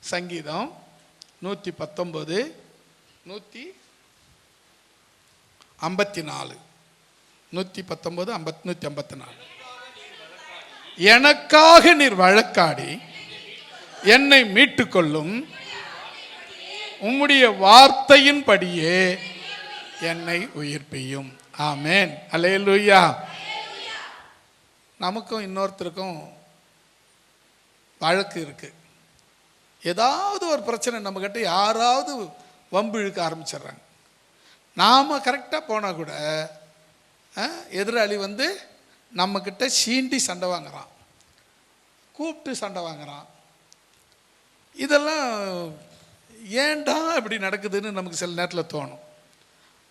சங்கீதம் 119 154 154. எனக்காக நீர் வழக்காடி என்னை மீட்டுக்கொள்ளும், உம்முடைய வார்த்தையின்படியே என்னை உயிர்ப்பியும். ஆமென். அல்லேலூயா. நமக்கும் இன்னொருத்தருக்கும் வழக்கு இருக்கு. ஏதாவது ஒரு பிரச்சனை நம்ம கிட்ட யாராவது வம்பு இழுக்க ஆரம்பிச்சிடுறாங்க. நாம கரெக்டாக போனால் கூட எதிராளி நம்ம கிட்ட சீண்டி சண்டை வாங்குறான், கூப்பிட்டு சண்டை வாங்குறான். இதெல்லாம் ஏன்டா இப்படி நடக்குதுன்னு நமக்கு சில நேரத்தில் தோணும்.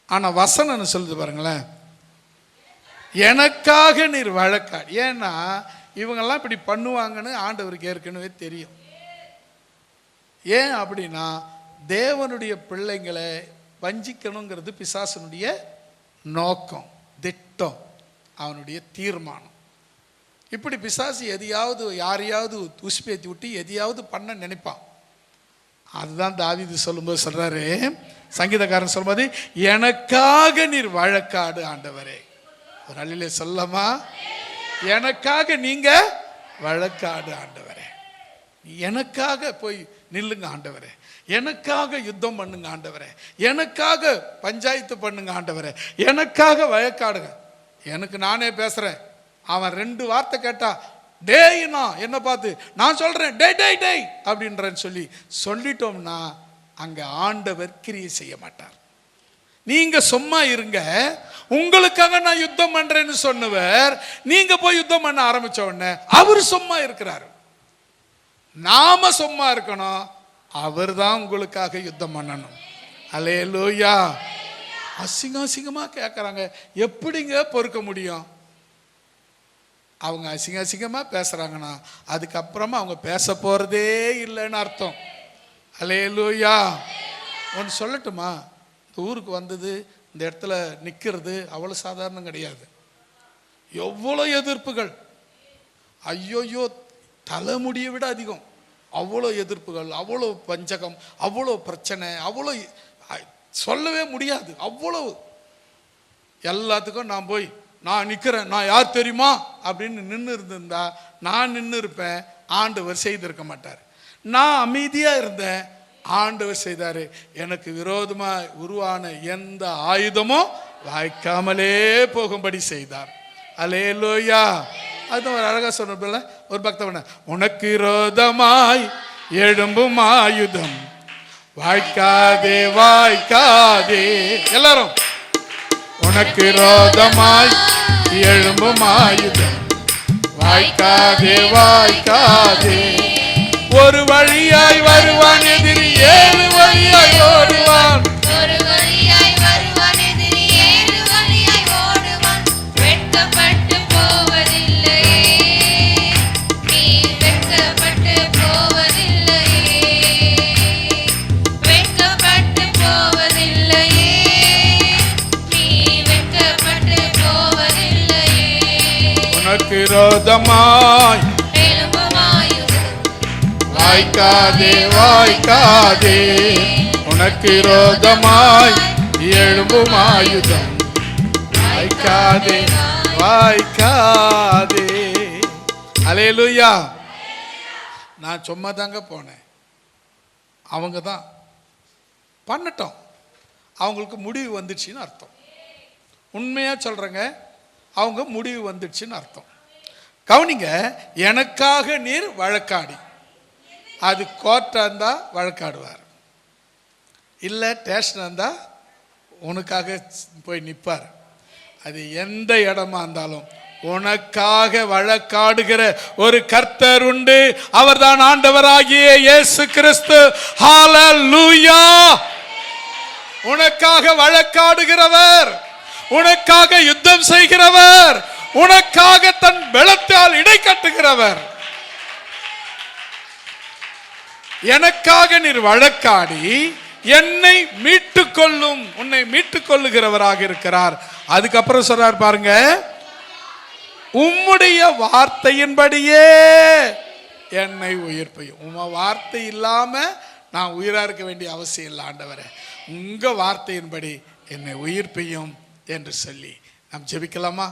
ஆனால் வசனம்னு சொல்லுது பாருங்களேன், எனக்காக நீர் வழக்காடி. ஏன்னா இவங்கெல்லாம் இப்படி பண்ணுவாங்கன்னு ஆண்டவருக்கு ஏற்கனவே தெரியும். ஏன் அப்படின்னா, தேவனுடைய பிள்ளைங்களை வஞ்சிக்கணுங்கிறது பிசாசனுடைய நோக்கம், திட்டம், அவனுடைய தீர்மானம். இப்படி பிசாசு எதையாவது யாரையாவது உசுப்பேத்தி விட்டு எதையாவது பண்ண நினைப்பான். அதுதான் தாவீது சொல்லும்போது சொல்றாரு, சங்கீதக்காரன் சொல்லும்போது, எனக்காக நீர் வழக்காடு ஆண்டவரே. ஒரு அல்லேலூயா சொல்லமா? எனக்காக நீங்க வழக்காடு ஆண்டவரே, எனக்காக போய் நில்லுங்க ஆண்டவரே, எனக்காக யுத்தம் பண்ணுங்க ஆண்டவரே, எனக்காக பஞ்சாயத்து பண்ணுங்க ஆண்டவரே, எனக்காக வழக்காடுங்க. எனக்கு நானே பேசுறேன். அவன் 2 வார்த்தை கேட்டா டேய்னா என்ன பார்த்து நான் சொல்றேன் டே டே டே அப்படின்றன்னு சொல்லிட்டோம்னா அங்க ஆண்டவர் கிரியை செய்ய மாட்டார். நீங்க சும்மா இருங்க, உங்களுக்காக நான் யுத்தம் பண்றேன்னு சொன்னவர் நீங்க போய் யுத்தம் பண்ண ஆரம்பிச்ச உடனே அவர் சும்மா இருக்கிறாரு. நாம சும்மா இருக்கணும், அவர் தான் உங்களுக்காக யுத்தம் பண்ணணும். அல்லேலூயா. அசிங்கமா கேட்கறாங்க, எப்படிங்க பொறுக்க முடியும்? அவங்க அசிங்கமா பேசுறாங்கன்னா அதுக்கப்புறமா அவங்க பேச போறதே இல்லைன்னு அர்த்தம். அல்லேலூயா. ஒன்று சொல்லட்டுமா, இந்த ஊருக்கு வந்தது, இந்த இடத்துல நிற்கிறது அவ்வளோ சாதாரணம் கிடையாது. எவ்வளோ எதிர்ப்புகள், ஐயோயோ தலைமுடியை விட அதிகம். அவ்வளோ எதிர்ப்புகள், அவ்வளோ பஞ்சகம், அவ்வளோ பிரச்சனை, அவ்வளோ சொல்லவே முடியாது. அவ்வளவு எல்லாத்துக்கும் நான் போய் நான் நிற்கிறேன், நான் யார் தெரியுமா அப்படின்னு நின்று இருந்திருந்தா நான் நின்று இருப்பேன், ஆண்டவர் செய்திருக்க மாட்டார். நான் அமைதியாக இருந்தேன், ஆண்டவர் செய்தார். எனக்கு விரோதமாக உருவான எந்த ஆயுதமும் வாய்க்காமலே போகும்படி செய்தார். அல்லேலூயா. அதுதான் ஒரு அழகா சொன்ன ஒரு பக்தவன, உனக்கு விரோதமாய் எழும்பும் ஆயுதம் வாய்க்காதே வாய்க்காதே. எல்லாரும் உனக்கு ரோதமாய் எழும்பும் ஆயுதம் வாய்க்காதே வாய்க்காதே. ஒரு வழியாய் வருவான் எதிரி, ஏழு வழியாய் ஓடுவான். ஒரு வழியாய் வருவான் எதிரி, ஏழு வழியாய் ஓடுவான். வெட்கப்பட்டு போவதில்லையே, நீ வெட்கப்பட்டு போவதில்லையே, வெட்கப்பட்டு போவதில்லையே, நீ வெட்கப்பட்டு போவதில்லையே. உனக்கு ரோதமாய் வாய்க்காதே வாய்க்காதே. உனக்கு ரோதமாய் எழும்பும் ஆயுதம் வாய்க்காதே வாய்க்காதே. அல்லேலூயா. நான் சும்மா தாங்க போனேன், அவங்க தான் பண்ணட்டும். அவங்களுக்கு முடிவு வந்துடுச்சின்னு அர்த்தம். உண்மையாக சொல்கிறேங்க, அவங்க முடிவு வந்துடுச்சின்னு அர்த்தம். கவனிங்க, எனக்காக நீர் வழக்காடி, அது கோர்ட்டாக இருந்தால் வழக்காடுவார், இல்லை ஸ்டேஷனாக இருந்தால் உனக்காக போய் நிற்பார். அது எந்த இடமா இருந்தாலும் உனக்காக வழக்காடுகிற ஒரு கர்த்தர் உண்டு. அவர்தான் ஆண்டவராகிய இயேசு கிறிஸ்து. ஹல்லேலூயா. உனக்காக வழக்காடுகிறவர், உனக்காக யுத்தம் செய்கிறவர், உனக்காக தன் பலத்தால் இடை கட்டுகிறவர். எனக்காக நீர் வழக்காடி என்னை மீட்டுக் கொள்ளும், உன்னை மீட்டுக் கொள்ளுகிறவராக இருக்கிறார். அதுக்கப்புறம் சொல்றார் பாருங்க, உம்முடைய வார்த்தையின்படியே என்னை உயிர்ப்பையும். உம்ம வார்த்தை இல்லாம நான் உயிரா இருக்க வேண்டிய அவசியம் இல்லை ஆண்டவரே, உங்க வார்த்தையின்படி என்னை உயிர்ப்பையும் என்று சொல்லி நாம் ஜெபிக்கலாமா?